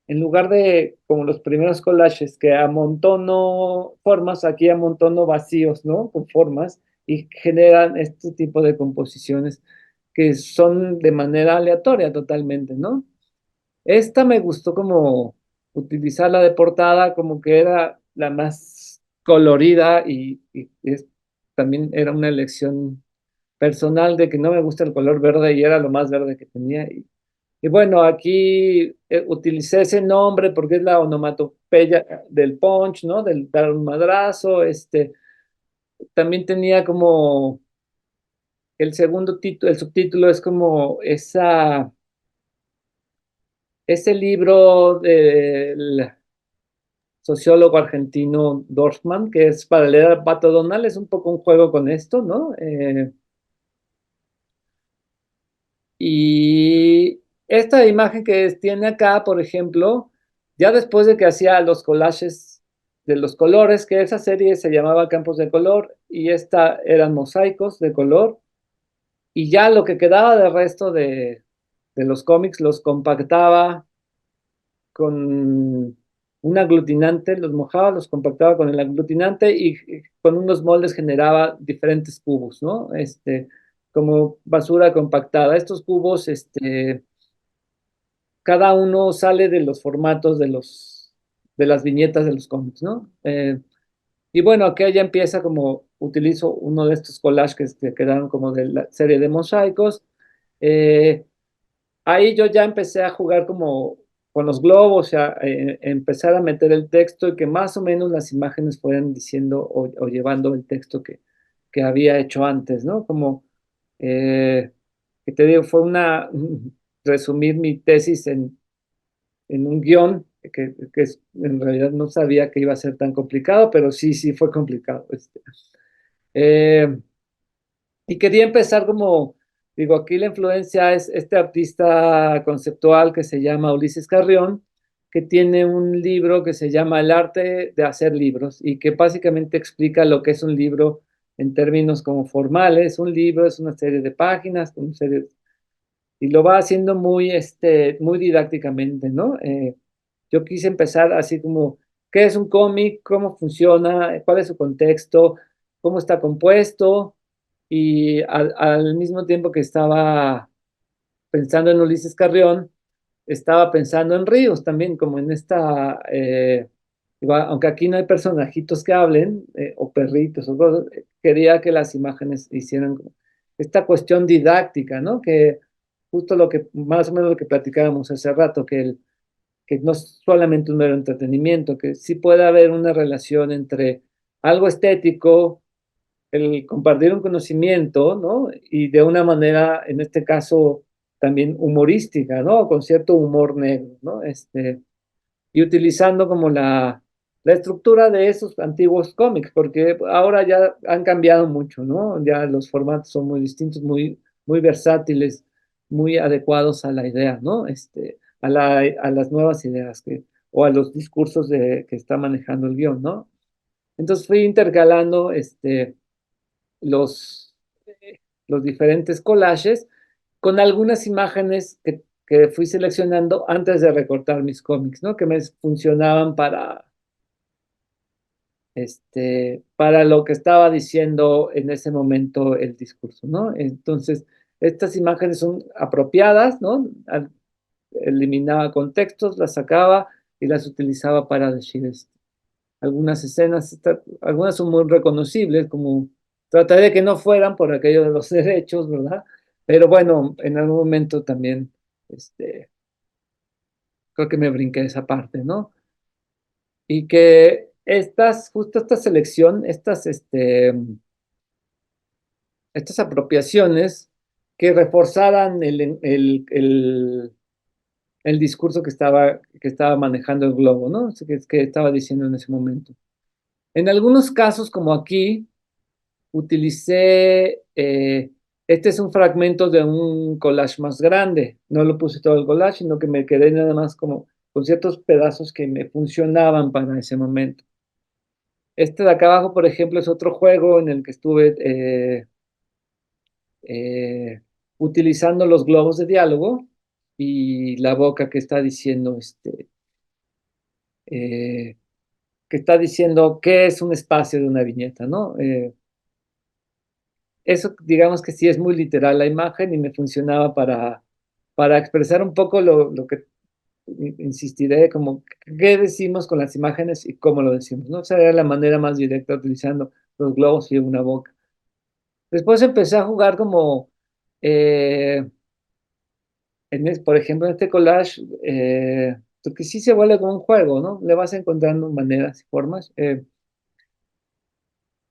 en lugar de como los primeros collages que amontono formas, aquí amontono vacíos, ¿no? Con formas y generan este tipo de composiciones que son de manera aleatoria totalmente, ¿no? Esta me gustó como utilizarla de portada, como que era la más colorida y también era una elección personal de que no me gusta el color verde y era lo más verde que tenía. Y bueno, aquí utilicé ese nombre porque es la onomatopeya del punch, ¿no? Del dar un madrazo. También tenía como el segundo título, el subtítulo es como ese libro del sociólogo argentino Dorfman, que es para leer a Pato Donald, es un poco un juego con esto, ¿no? Y esta imagen que tiene acá, por ejemplo, ya después de que hacía los collages de los colores, que esa serie se llamaba Campos de Color y esta eran mosaicos de color, y ya lo que quedaba de resto de los cómics los compactaba con un aglutinante, los mojaba, los compactaba con el aglutinante y con unos moldes generaba diferentes cubos, ¿no? Como basura compactada. Estos cubos, cada uno sale de los formatos de las viñetas de los cómics, ¿no? Y bueno, aquí ya empieza como utilizo uno de estos collages que quedaron como de la serie de mosaicos. Eh, Ahí yo ya empecé a jugar como con los globos, a empezar a meter el texto y que más o menos las imágenes fueran diciendo o llevando el texto que había hecho antes, ¿no? Como, eh, que te digo, fue resumir mi tesis en un guión, en realidad no sabía que iba a ser tan complicado, pero sí, sí fue complicado. Eh, y quería empezar como, digo, aquí la influencia es este artista conceptual que se llama Ulises Carrión, que tiene un libro que se llama El arte de hacer libros y que básicamente explica lo que es un libro en términos como formales. Un libro es una serie de páginas, una serie, y lo va haciendo muy didácticamente, ¿no? Yo quise empezar así como, ¿qué es un cómic? ¿Cómo funciona? ¿Cuál es su contexto? ¿Cómo está compuesto? Y al mismo tiempo que estaba pensando en Ulises Carrión, estaba pensando en Ríos también, como en aunque aquí no hay personajitos que hablen, o perritos o cosas, quería que las imágenes hicieran como esta cuestión didáctica, ¿no? Que justo más o menos lo que platicábamos hace rato, que no es solamente un mero entretenimiento, que sí puede haber una relación entre algo estético, el compartir un conocimiento, ¿no? Y de una manera, en este caso, también humorística, ¿no? Con cierto humor negro, ¿no? Y utilizando como la estructura de esos antiguos cómics, porque ahora ya han cambiado mucho, ¿no? Ya los formatos son muy distintos, muy versátiles, muy adecuados a la idea, ¿no? A las nuevas ideas o a los discursos que está manejando el guión, ¿no? Entonces fui intercalando los, los diferentes collages con algunas imágenes que fui seleccionando antes de recortar mis cómics, ¿no? Que me funcionaban para lo que estaba diciendo en ese momento el discurso, ¿no? Entonces, estas imágenes son apropiadas, ¿no? Eliminaba contextos, las sacaba y las utilizaba para decir algunas escenas, algunas son muy reconocibles, como trataré de que no fueran por aquello de los derechos, ¿verdad? Pero bueno, en algún momento también, creo que me brinqué esa parte, ¿no? Y que justo esta selección, estas apropiaciones que reforzaran el discurso que estaba manejando el globo, ¿no? Que estaba diciendo en ese momento. En algunos casos, como aquí, utilicé, este es un fragmento de un collage más grande, no lo puse todo el collage, sino que me quedé nada más como con ciertos pedazos que me funcionaban para ese momento. Este de acá abajo, por ejemplo, es otro juego en el que estuve eh, utilizando los globos de diálogo y la boca que está diciendo. que está diciendo qué es un espacio de una viñeta, ¿no? Eso digamos que sí es muy literal la imagen y me funcionaba para expresar un poco lo que insistiré, como qué decimos con las imágenes y cómo lo decimos, ¿no? Esa era la manera más directa utilizando los globos y una boca. Después empecé a jugar como, eh, por ejemplo, en este collage, que sí se vuelve como un juego, ¿no? Le vas encontrando maneras y formas.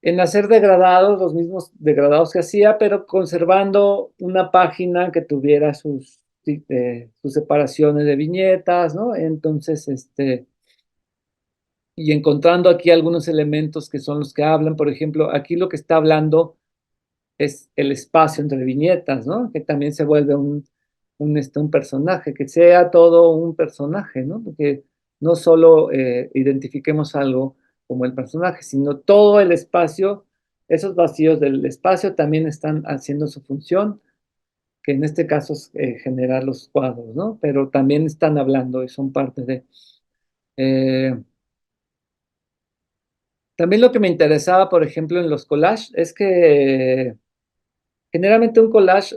En hacer degradados, los mismos degradados que hacía, pero conservando una página que tuviera sus separaciones de viñetas, ¿no? Entonces, y encontrando aquí algunos elementos que son los que hablan, por ejemplo, aquí lo que está hablando es el espacio entre viñetas, ¿no? Que también se vuelve un personaje, que sea todo un personaje, ¿no? Porque no solo identifiquemos algo como el personaje, sino todo el espacio, esos vacíos del espacio también están haciendo su función, que en este caso es generar los cuadros, ¿no? Pero también están hablando y son parte de... eh, también lo que me interesaba, por ejemplo, en los collages es que generalmente un collage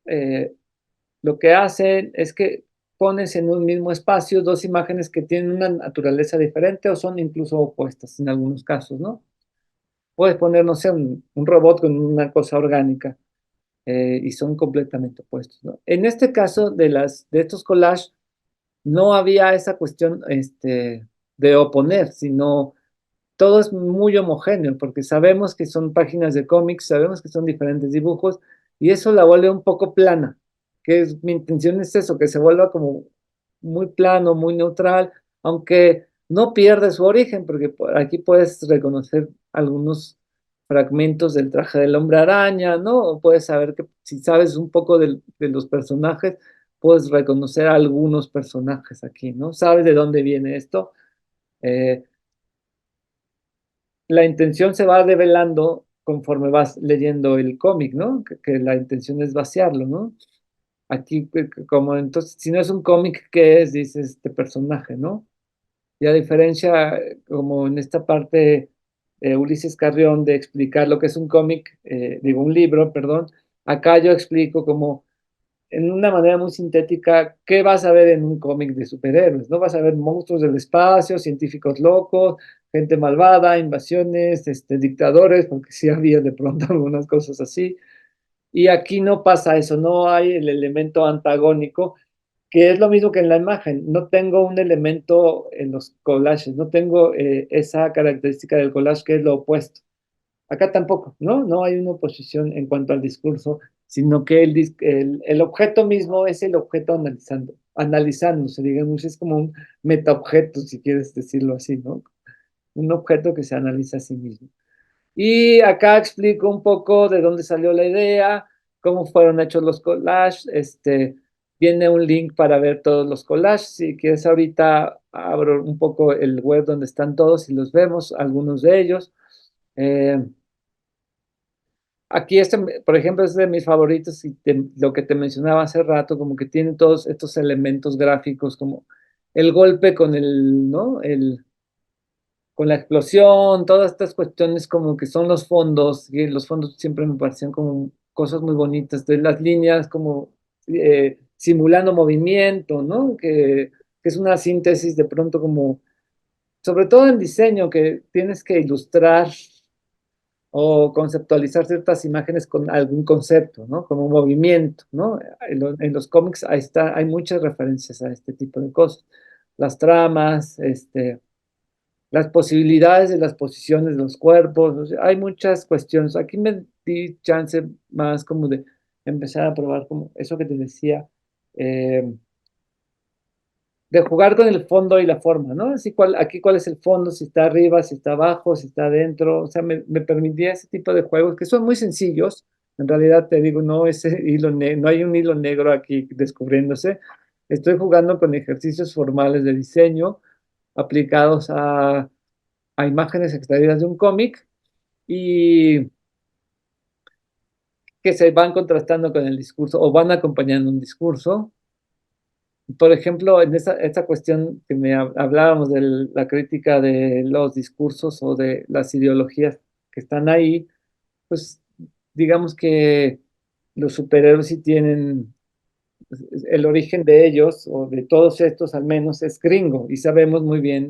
eh, lo que hacen es que pones en un mismo espacio dos imágenes que tienen una naturaleza diferente o son incluso opuestas en algunos casos, ¿no? Puedes poner, no sé, un robot con una cosa orgánica y son completamente opuestos, ¿no? En este caso de estos collages no había esa cuestión de oponer, sino todo es muy homogéneo, porque sabemos que son páginas de cómics, sabemos que son diferentes dibujos, y eso la vuelve un poco plana, mi intención es eso, que se vuelva como muy plano, muy neutral, aunque no pierde su origen, porque aquí puedes reconocer algunos fragmentos del traje del hombre araña, ¿no? O puedes saber que si sabes un poco de los personajes, puedes reconocer a algunos personajes aquí, ¿no? Sabes de dónde viene esto. Eh, la intención se va revelando conforme vas leyendo el cómic, ¿no? Que la intención es vaciarlo, ¿no? Aquí, como entonces, si no es un cómic, ¿qué es? Dice este personaje, ¿no? Y a diferencia, como en esta parte, Ulises Carrión, de explicar lo que es un cómic, digo, un libro, perdón, acá yo explico como en una manera muy sintética, ¿qué vas a ver en un cómic de superhéroes? ¿No? Vas a ver monstruos del espacio, científicos locos, gente malvada, invasiones, dictadores, porque sí había de pronto algunas cosas así. Y aquí no pasa eso, no hay el elemento antagónico, que es lo mismo que en la imagen. No tengo un elemento en los collages, no tengo esa característica del collage que es lo opuesto. Acá tampoco, ¿no? No hay una oposición en cuanto al discurso, sino que el objeto mismo es el objeto analizándose, digamos, es como un metaobjeto, si quieres decirlo así, ¿no? Un objeto que se analiza a sí mismo. Y acá explico un poco de dónde salió la idea, cómo fueron hechos los collages, viene un link para ver todos los collages, si quieres ahorita abro un poco el web donde están todos y los vemos, algunos de ellos. Eh, Aquí por ejemplo, es de mis favoritos y lo que te mencionaba hace rato, como que tiene todos estos elementos gráficos, como el golpe con ¿no? Con la explosión, todas estas cuestiones como que son los fondos, y los fondos siempre me parecían como cosas muy bonitas, de las líneas como simulando movimiento, ¿no? Que es una síntesis de pronto como, sobre todo en diseño, que tienes que ilustrar o conceptualizar ciertas imágenes con algún concepto, ¿no? Como un movimiento, ¿no? En los cómics ahí está, hay muchas referencias a este tipo de cosas. Las tramas, las posibilidades de las posiciones de los cuerpos, o sea, hay muchas cuestiones. Aquí me di chance más como de empezar a probar como eso que te decía, eh, de jugar con el fondo y la forma, ¿no? Así aquí cuál es el fondo, si está arriba, si está abajo, si está adentro, o sea, me permitía ese tipo de juegos que son muy sencillos, en realidad te digo, no, no hay un hilo negro aquí descubriéndose, estoy jugando con ejercicios formales de diseño aplicados a imágenes extraídas de un cómic y que se van contrastando con el discurso o van acompañando un discurso. Por ejemplo, en esta cuestión que hablábamos de la crítica de los discursos o de las ideologías que están ahí, pues digamos que los superhéroes sí tienen el origen de ellos, o de todos estos al menos, es gringo, y sabemos muy bien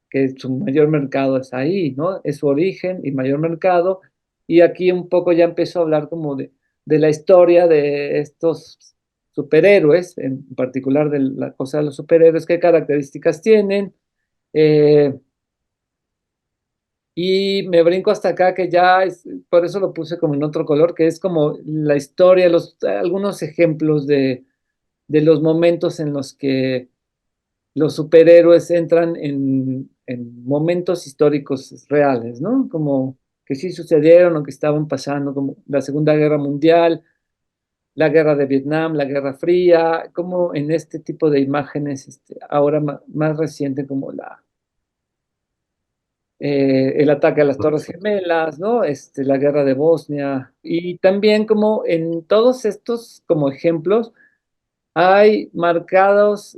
que su mayor mercado es ahí, ¿no? Es su origen y mayor mercado, y aquí un poco ya empezó a hablar como de la historia de estos superhéroes, en particular de la cosa de los superhéroes, qué características tienen, eh, y me brinco hasta acá que ya es, por eso lo puse como en otro color, que es como la historia, algunos ejemplos de los momentos en los que los superhéroes entran en momentos históricos reales, ¿no? Como que sí sucedieron o que estaban pasando, como la Segunda Guerra Mundial, la Guerra de Vietnam, la Guerra Fría, como en este tipo de imágenes, ahora más reciente como el ataque a las Torres Gemelas, ¿no? La guerra de Bosnia, y también como en todos estos como ejemplos hay marcados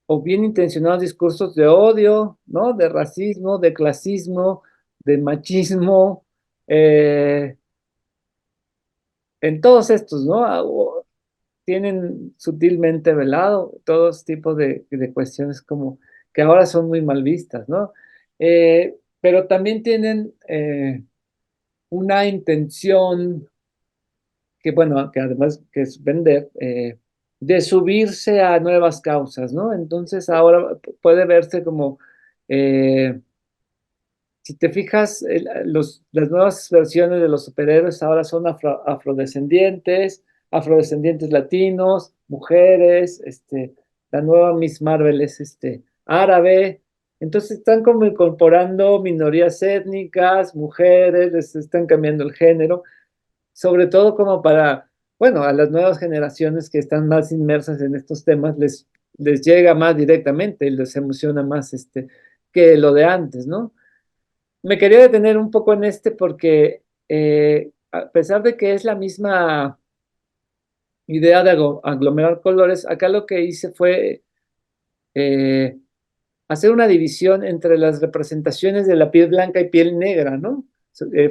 o bien intencionados discursos de odio, ¿no? De racismo, de clasismo, de machismo, eh, en todos estos, ¿no? Tienen sutilmente velado todos tipos de cuestiones como que ahora son muy mal vistas, ¿no? Pero también tienen una intención que, bueno, que además que es vender, de subirse a nuevas causas, ¿no? Entonces ahora puede verse como, eh, si te fijas, las nuevas versiones de los superhéroes ahora son afrodescendientes, afrodescendientes latinos, mujeres, la nueva Miss Marvel es árabe. Entonces están como incorporando minorías étnicas, mujeres, les están cambiando el género, sobre todo como para, bueno, a las nuevas generaciones que están más inmersas en estos temas, les llega más directamente, les emociona más que lo de antes, ¿no? Me quería detener un poco en porque a pesar de que es la misma idea de aglomerar colores, acá lo que hice fue eh, hacer una división entre las representaciones de la piel blanca y piel negra, ¿no?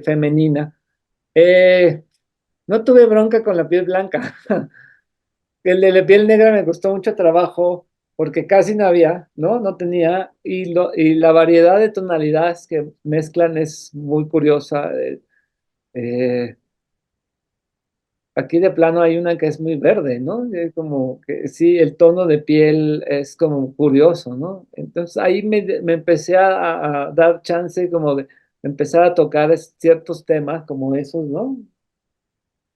Femenina. Eh, no tuve bronca con la piel blanca. El de la piel negra me costó mucho trabajo porque casi no había, ¿no? No tenía. Y la variedad de tonalidades que mezclan es muy curiosa. Eh, Aquí de plano hay una que es muy verde, ¿no? Como que sí, el tono de piel es como curioso, ¿no? Entonces ahí me empecé a dar chance como de empezar a tocar ciertos temas como esos, ¿no?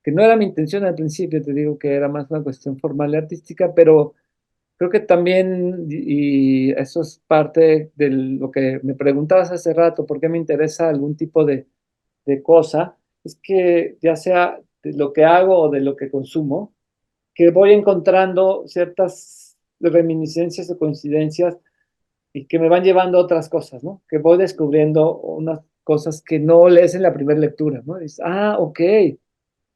Que no era mi intención al principio, te digo que era más una cuestión formal y artística, pero creo que también, y eso es parte de lo que me preguntabas hace rato, ¿por qué me interesa algún tipo de cosa? Es que ya sea de lo que hago o de lo que consumo, que voy encontrando ciertas reminiscencias o coincidencias y que me van llevando a otras cosas, ¿no? Que voy descubriendo unas cosas que no lees en la primera lectura, ¿no? Dices, ah, ok,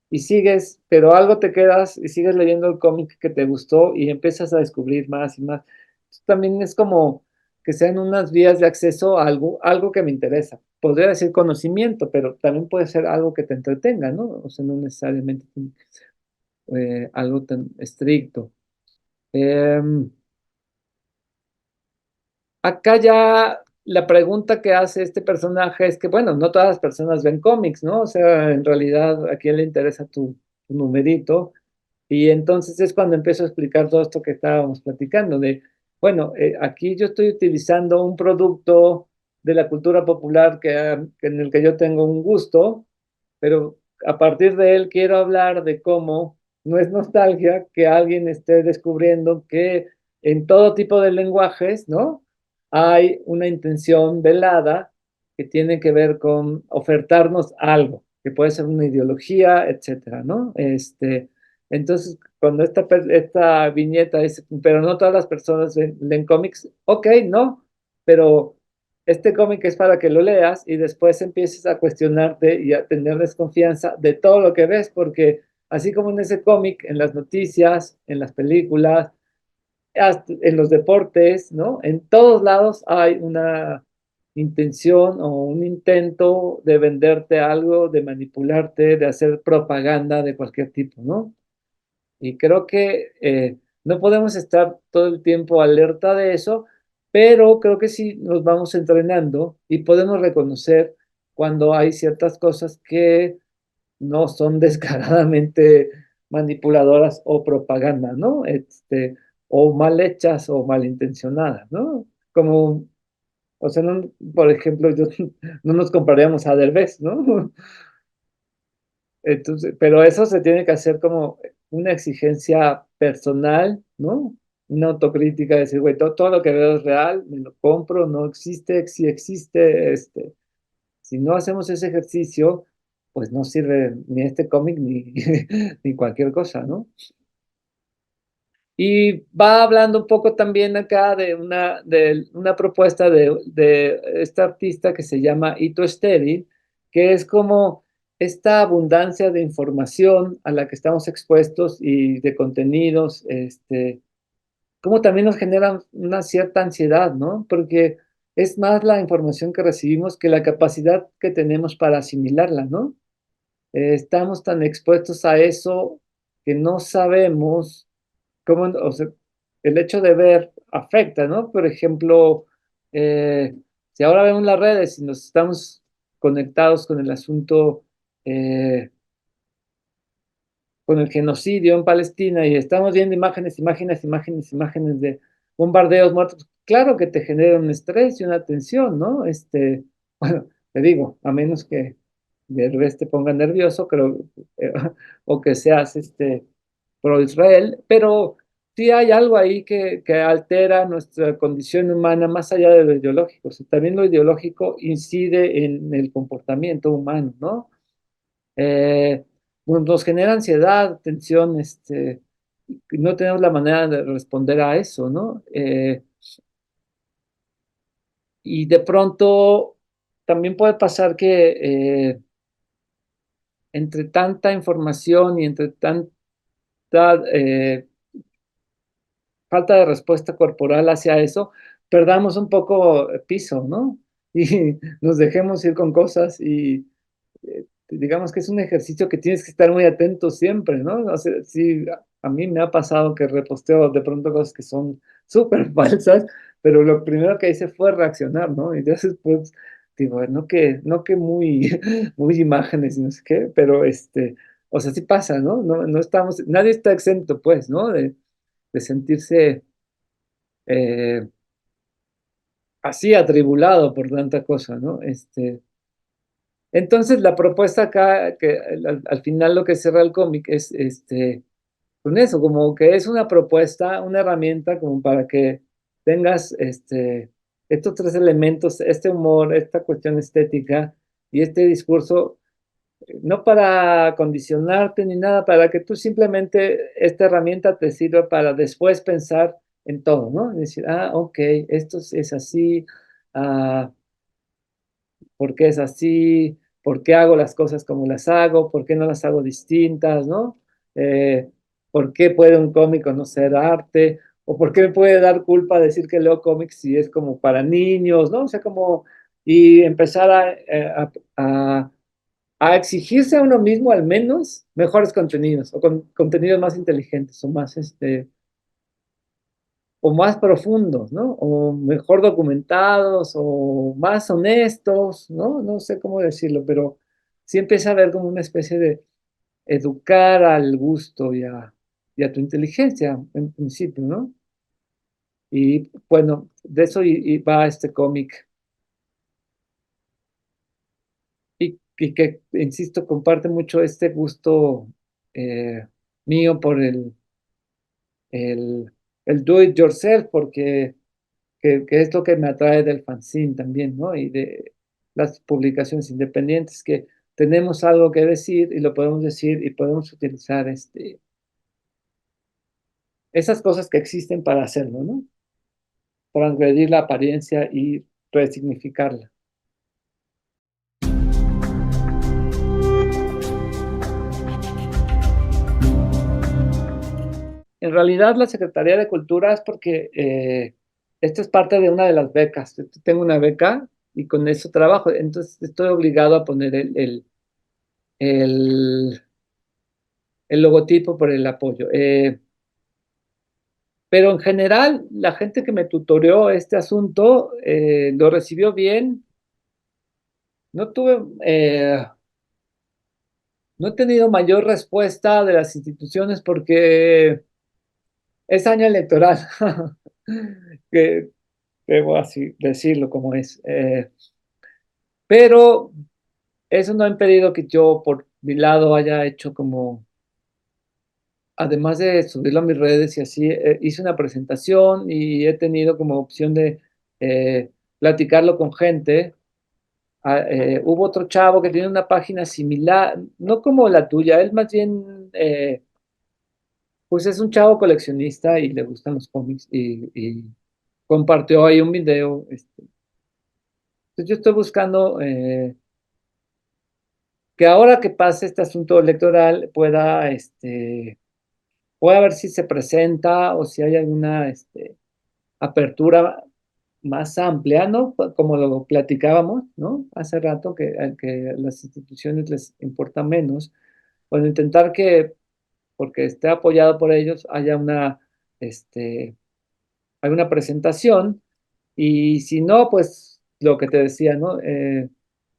y sigues, pero algo te quedas y sigues leyendo el cómic que te gustó y empiezas a descubrir más y más. Entonces, también es como que sean unas vías de acceso a algo que me interesa. Podría decir conocimiento, pero también puede ser algo que te entretenga, ¿no? O sea, no necesariamente tiene que ser algo tan estricto. Em, Acá ya la pregunta que hace este personaje es que, bueno, no todas las personas ven cómics, ¿no? O sea, en realidad, ¿a quién le interesa tu numerito? Y entonces es cuando empiezo a explicar todo esto que estábamos platicando, de, bueno, aquí yo estoy utilizando un producto de la cultura popular en el que yo tengo un gusto, pero a partir de él quiero hablar de cómo no es nostalgia que alguien esté descubriendo que en todo tipo de lenguajes, ¿no? Hay una intención velada que tiene que ver con ofertarnos algo, que puede ser una ideología, etcétera, ¿no? Entonces, cuando esta viñeta dice, pero no todas las personas leen cómics, ok, no, pero este cómic es para que lo leas y después empieces a cuestionarte y a tener desconfianza de todo lo que ves, porque así como en ese cómic, en las noticias, en las películas, hasta en los deportes, ¿no? En todos lados hay una intención o un intento de venderte algo, de manipularte, de hacer propaganda de cualquier tipo, ¿no? Y creo que no podemos estar todo el tiempo alerta de eso, pero creo que sí nos vamos entrenando y podemos reconocer cuando hay ciertas cosas que no son descaradamente manipuladoras o propaganda, ¿no? O mal hechas o malintencionadas, ¿no? Como, o sea, no, por ejemplo, no nos compraríamos a Derbez, ¿no? Entonces, pero eso se tiene que hacer como una exigencia personal, ¿no? Una autocrítica, decir, güey, todo lo que veo es real, me lo compro, no existe, si existe, si no hacemos ese ejercicio, pues no sirve ni este cómic ni, ni cualquier cosa, ¿no? Y va hablando un poco también acá de una propuesta de esta artista que se llama Ito Estéril, que es como esta abundancia de información a la que estamos expuestos y de contenidos, como también nos genera una cierta ansiedad, ¿no? Porque es más la información que recibimos que la capacidad que tenemos para asimilarla, ¿no? Estamos tan expuestos a eso que no sabemos cómo, o sea, el hecho de ver afecta, ¿no? Por ejemplo, eh, si ahora vemos las redes y nos estamos conectados con el asunto, eh, con el genocidio en Palestina y estamos viendo imágenes, imágenes, imágenes, imágenes de bombardeos, muertos, claro que te genera un estrés y una tensión, ¿no? Bueno, te digo, a menos que de vez te ponga nervioso, creo, eh, o que seas pro Israel, pero sí hay algo ahí que altera nuestra condición humana más allá de lo ideológico. O sea, también lo ideológico incide en el comportamiento humano, ¿no? Eh, nos genera ansiedad, tensión, no tenemos la manera de responder a eso, ¿no? Y de pronto también puede pasar que entre tanta información y entre tanta eh, falta de respuesta corporal hacia eso, perdamos un poco piso, ¿no? Y nos dejemos ir con cosas y digamos que es un ejercicio que tienes que estar muy atento siempre, ¿no? O sea, sí, a mí me ha pasado que reposteo de pronto cosas que son súper falsas, pero lo primero que hice fue reaccionar, ¿no? Y después digo, no que muy, muy imágenes y no sé qué, pero o sea, sí pasa, ¿no? No estamos, nadie está exento, pues, ¿no? De sentirse eh, así atribulado por tanta cosa, ¿no? Entonces la propuesta acá, que al final lo que cierra el cómic es con eso, como que es una propuesta, una herramienta como para que tengas estos tres elementos, este humor, esta cuestión estética y este discurso, no para condicionarte ni nada, para que tú simplemente esta herramienta te sirva para después pensar en todo, ¿no? Decir, ok, esto es así, ah, ¿por qué es así? ¿Por qué hago las cosas como las hago? ¿Por qué no las hago distintas, no? Eh, ¿Por qué puede un cómico no ser arte? ¿O por qué me puede dar culpa decir que leo cómics si es como para niños, ¿no? O sea, como, y empezar a exigirse a uno mismo al menos mejores contenidos o contenidos más inteligentes o más profundos, ¿no? O mejor documentados o más honestos, ¿no? No sé cómo decirlo, pero sí empieza a haber como una especie de educar al gusto y a tu inteligencia, en principio, ¿no? Y bueno, de eso y va este cómic. Y que, insisto, comparte mucho este gusto mío por el, el do it yourself, porque que es lo que me atrae del fanzine también, ¿no? Y de las publicaciones independientes, que tenemos algo que decir y lo podemos decir y podemos utilizar esas cosas que existen para hacerlo, ¿no? Transgredir la apariencia y resignificarla. En realidad la Secretaría de Cultura es porque esta es parte de una de las becas. Yo tengo una beca y con eso trabajo, entonces estoy obligado a poner el, el logotipo por el apoyo. Pero en general, la gente que me tutoreó este asunto lo recibió bien. No tuve, no he tenido mayor respuesta de las instituciones porque es año electoral, que debo así decirlo como es. Pero eso no ha impedido que yo por mi lado haya hecho como, además de subirlo a mis redes y así, hice una presentación y he tenido como opción de eh, platicarlo con gente. Hubo otro chavo que tiene una página similar, no como la tuya, él más bien, pues es un chavo coleccionista y le gustan los cómics y compartió ahí un video. Entonces yo estoy buscando que ahora que pase este asunto electoral pueda ver si se presenta o si hay alguna apertura más amplia, ¿no? Como lo platicábamos, ¿no? Hace rato que a las instituciones les importa menos, bueno, intentar que, porque esté apoyado por ellos, haya hay una presentación y si no, pues lo que te decía, ¿no?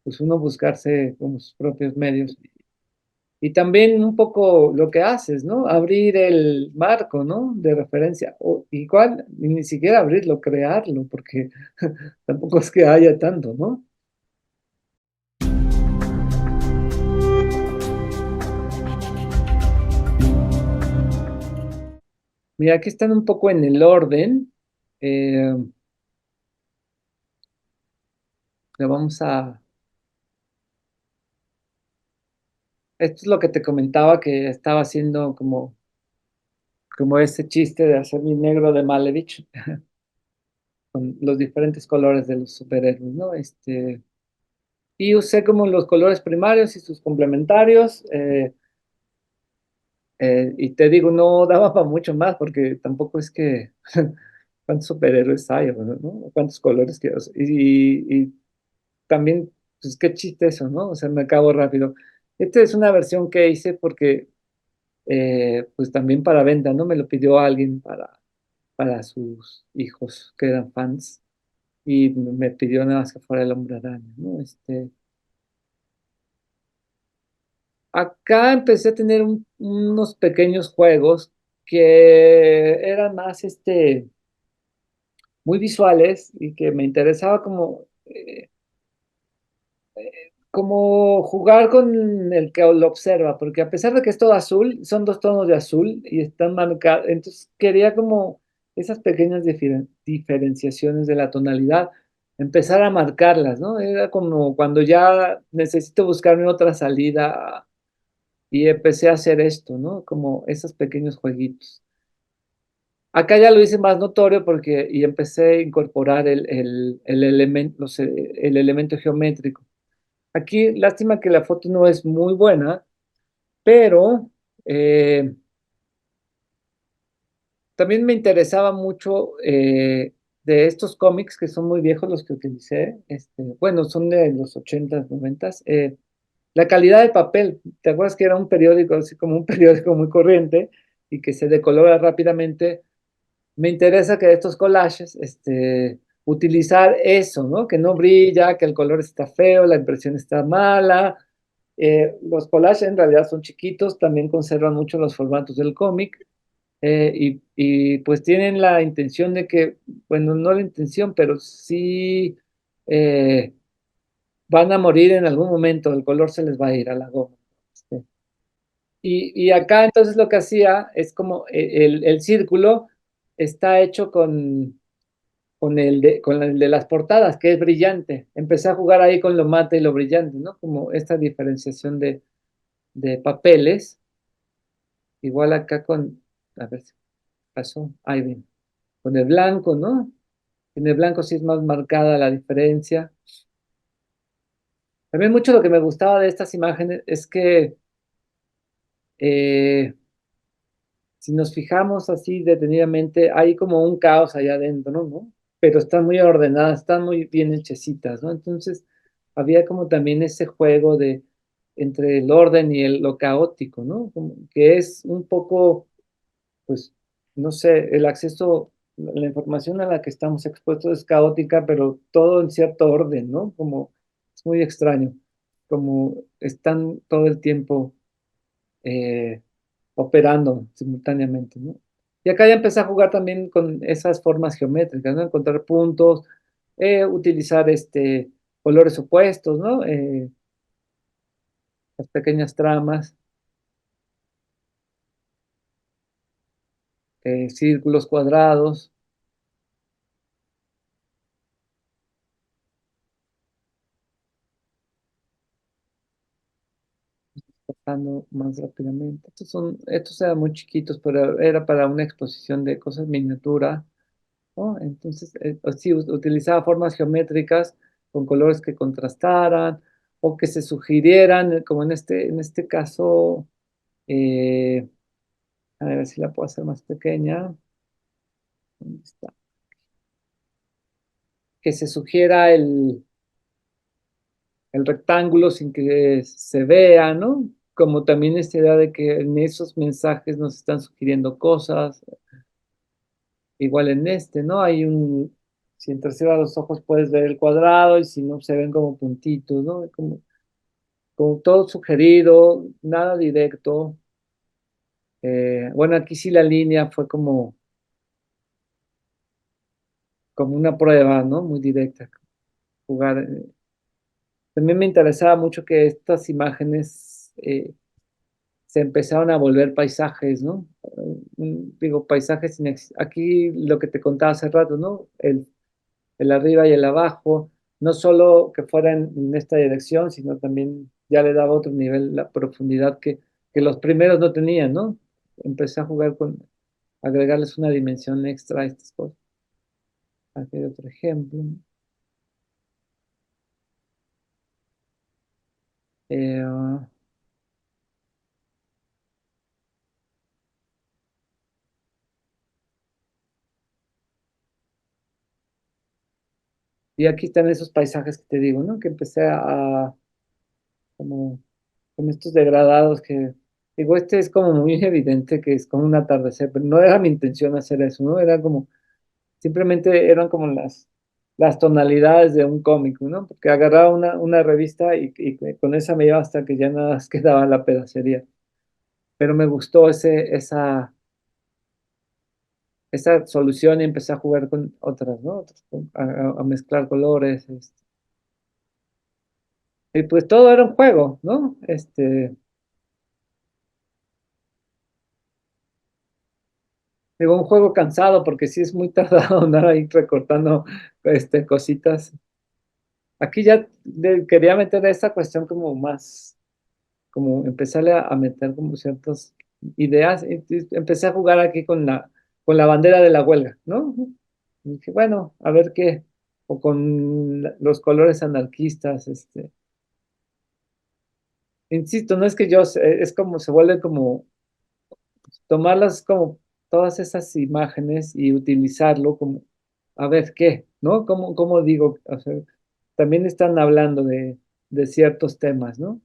Pues uno buscarse como sus propios medios. Y también un poco lo que haces, ¿no? Abrir el marco, ¿no? De referencia. O igual, ni siquiera abrirlo, crearlo, porque tampoco es que haya tanto, ¿no? Mira, aquí están un poco en el orden. Eh, le vamos a... Esto es lo que te comentaba que estaba haciendo como ese chiste de hacer mi negro de Malevich con los diferentes colores de los superhéroes, ¿no? Y usé como los colores primarios y sus complementarios. Y te digo, no daba para mucho más porque tampoco es que cuántos superhéroes hay, ¿no? ¿Cuántos colores quiero? Y también, pues qué chiste eso, ¿no? O sea, me acabo rápido. Esta es una versión que hice porque, pues también para venta, ¿no? Me lo pidió alguien para sus hijos que eran fans y me pidió nada más que fuera el Hombre Araña, ¿no? Acá empecé a tener unos pequeños juegos que eran más, muy visuales y que me interesaba como jugar con el que lo observa, porque a pesar de que es todo azul, son dos tonos de azul y están marcados, entonces quería como esas pequeñas diferenciaciones de la tonalidad, empezar a marcarlas, ¿no? Era como cuando ya necesito buscarme otra salida y empecé a hacer esto, ¿no? Como esos pequeños jueguitos. Acá ya lo hice más notorio porque y empecé a incorporar el elemento, el elemento geométrico. Aquí, lástima que la foto no es muy buena, pero también me interesaba mucho de estos cómics que son muy viejos los que utilicé. Bueno, son de los 80s, 90s. La calidad del papel, ¿te acuerdas que era un periódico, así como un periódico muy corriente y que se decolora rápidamente? Me interesa que estos collages, utilizar eso, ¿no? Que no brilla, que el color está feo, la impresión está mala. Los collages en realidad son chiquitos, también conservan mucho los formatos del cómic y pues tienen la intención de que, bueno, no la intención, pero sí eh, van a morir en algún momento, el color se les va a ir a la goma. Este, y acá entonces lo que hacía es como el círculo está hecho con el de las portadas, que es brillante. Empecé a jugar ahí con lo mate y lo brillante, ¿no? Como esta diferenciación de papeles. Igual acá a ver si pasó, ahí ven, con el blanco, ¿no? En el blanco sí es más marcada la diferencia. También mucho lo que me gustaba de estas imágenes es que eh, si nos fijamos así detenidamente, hay como un caos allá adentro, ¿no? Pero están muy ordenadas, están muy bien hechecitas, ¿no? Entonces, había como también ese juego de entre el orden y lo caótico, ¿no? Como que es un poco, pues, no sé, el acceso, la información a la que estamos expuestos es caótica, pero todo en cierto orden, ¿no? Como es muy extraño, como están todo el tiempo eh, operando simultáneamente, ¿no? Y acá ya empecé a jugar también con esas formas geométricas, ¿no? Encontrar puntos, utilizar colores opuestos, ¿no? Las pequeñas tramas, círculos, cuadrados, pasando más rápidamente. Estos eran muy chiquitos, pero era para una exposición de cosas miniatura, ¿no? Entonces, sí, utilizaba formas geométricas con colores que contrastaran o que se sugirieran, como en este caso, eh, a ver si la puedo hacer más pequeña. ¿Dónde está? Que se sugiera el rectángulo sin que se vea, ¿no? Como también esta idea de que en esos mensajes nos están sugiriendo cosas, igual en este, ¿no? Si entrecierras los ojos puedes ver el cuadrado y si no se ven como puntitos, ¿no? Como todo sugerido, nada directo. Bueno, aquí sí la línea fue como una prueba, ¿no? Muy directa, jugar. También me interesaba mucho que estas imágenes se empezaron a volver paisajes, ¿no? Digo, paisajes aquí lo que te contaba hace rato, ¿no? El arriba y el abajo, no solo que fuera en esta dirección, sino también ya le daba otro nivel, la profundidad que los primeros no tenían, ¿no? Empecé a jugar agregarles una dimensión extra a estas cosas. Aquí hay otro ejemplo. Ah, y aquí están esos paisajes que te digo, ¿no? Que empecé como con estos degradados que, digo, este es como muy evidente que es como un atardecer, pero no era mi intención hacer eso, ¿no? Era como, simplemente eran como las tonalidades de un cómic, ¿no? Porque agarraba una revista y con esa me iba hasta que ya nada más quedaba la pedacería. Pero me gustó esa solución y empecé a jugar con otras, ¿no? A mezclar colores. Y pues todo era un juego, ¿no? Digo, un juego cansado porque sí es muy tardado andar ahí recortando cositas. Aquí ya quería meter esta cuestión como más, como empezarle a meter como ciertas ideas. Y empecé a jugar aquí con la bandera de la huelga, ¿no? Y dije, bueno, a ver qué, o con los colores anarquistas, insisto, no es que es como se vuelve como tomarlas como todas esas imágenes y utilizarlo como, a ver qué, ¿no? ¿Cómo digo? O sea, también están hablando de ciertos temas, ¿no?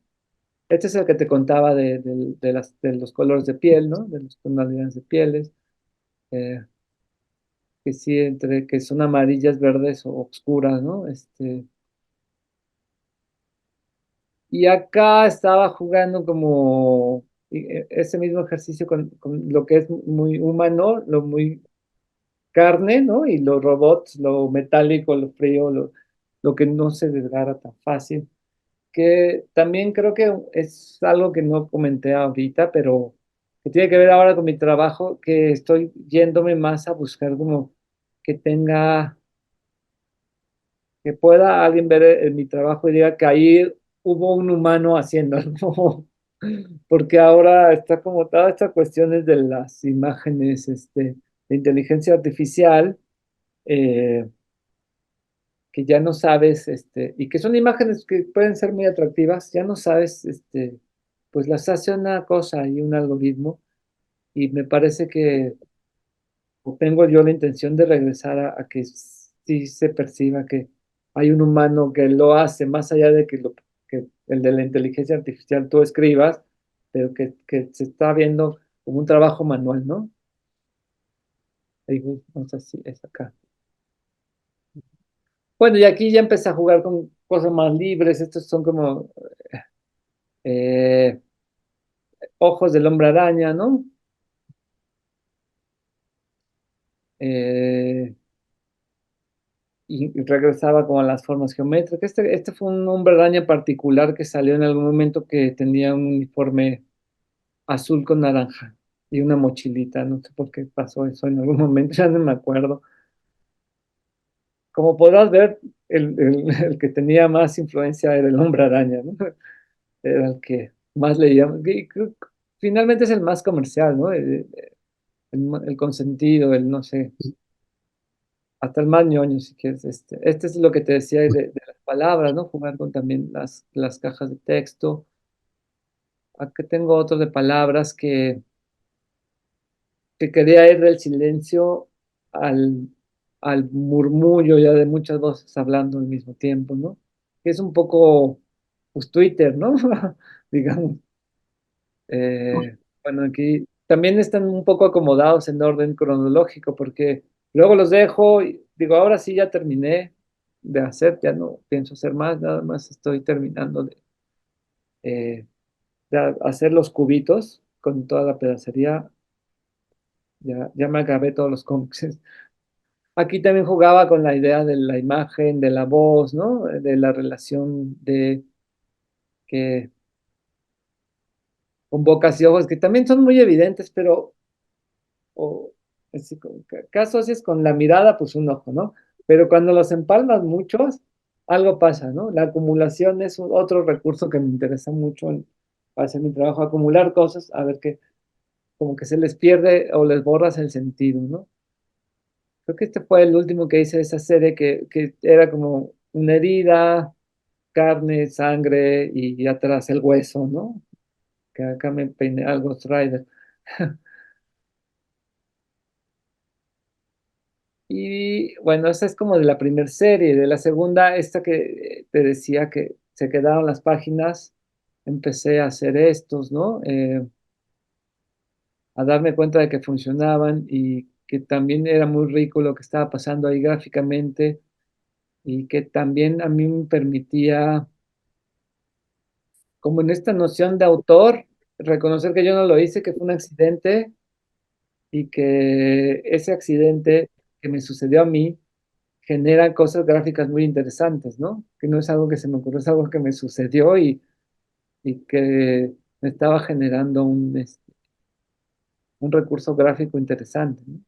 Este es el que te contaba de los colores de piel, ¿no? De las tonalidades de pieles, eh, que sí, entre que son amarillas, verdes o oscuras, ¿no? Y acá estaba jugando como ese mismo ejercicio con lo que es muy humano, lo muy carne, ¿no? Y los robots, lo metálico, lo frío, lo que no se desgarra tan fácil. Que también creo que es algo que no comenté ahorita, pero que tiene que ver ahora con mi trabajo, que estoy yéndome más a buscar como que que pueda alguien ver mi trabajo y diga que ahí hubo un humano haciéndolo. Porque ahora está como todas estas cuestiones de las imágenes, de inteligencia artificial, eh, que ya no sabes, y que son imágenes que pueden ser muy atractivas, ya no sabes, pues las hace una cosa y un algoritmo, y me parece que tengo yo la intención de regresar a que sí se perciba que hay un humano que lo hace, más allá de que el de la inteligencia artificial tú escribas, pero que se está viendo como un trabajo manual, ¿no? Ahí, vamos así, es acá. Bueno, y aquí ya empecé a jugar con cosas más libres. Estos son como eh, ojos del hombre araña, ¿no? Eh, y regresaba como a las formas geométricas. Este fue un hombre araña particular que salió en algún momento que tenía un uniforme azul con naranja y una mochilita. No sé por qué pasó eso en algún momento, ya no me acuerdo. Como podrás ver, el que tenía más influencia era el hombre araña, ¿no? Era el que más leía. Finalmente es el más comercial, ¿no? El consentido, el no sé, hasta el más ñoño, si quieres. Este es lo que te decía de las palabras, ¿no? Jugar con también las cajas de texto. Aquí tengo otro de palabras que quería ir del silencio al, al murmullo ya de muchas voces hablando al mismo tiempo, ¿no? Que es un poco, pues, Twitter, ¿no? Digamos. Bueno, aquí también están un poco acomodados en orden cronológico, porque luego los dejo y digo, ahora sí ya terminé de hacer, ya no pienso hacer más, nada más estoy terminando eh, de hacer los cubitos con toda la pedacería, ya me acabé todos los cómics. Aquí también jugaba con la idea de la imagen, de la voz, ¿no? De la relación de que con bocas y ojos, que también son muy evidentes, pero o así acá asocias con la mirada, pues un ojo, ¿no? Pero cuando los empalmas muchos, algo pasa, ¿no? La acumulación es otro recurso que me interesa mucho para hacer mi trabajo, acumular cosas, a ver qué, como que se les pierde o les borras el sentido, ¿no? Creo que este fue el último que hice de esa serie que era como una herida, carne, sangre y atrás el hueso, ¿no? Que acá me peiné algo Rider. Y bueno, esa es como de la primera serie. De la segunda, esta que te decía que se quedaron las páginas, empecé a hacer estos, ¿no? A darme cuenta de que funcionaban y que también era muy rico lo que estaba pasando ahí gráficamente y que también a mí me permitía, como en esta noción de autor, reconocer que yo no lo hice, que fue un accidente y que ese accidente que me sucedió a mí genera cosas gráficas muy interesantes, ¿no? Que no es algo que se me ocurrió, es algo que me sucedió y que me estaba generando un recurso gráfico interesante, ¿no?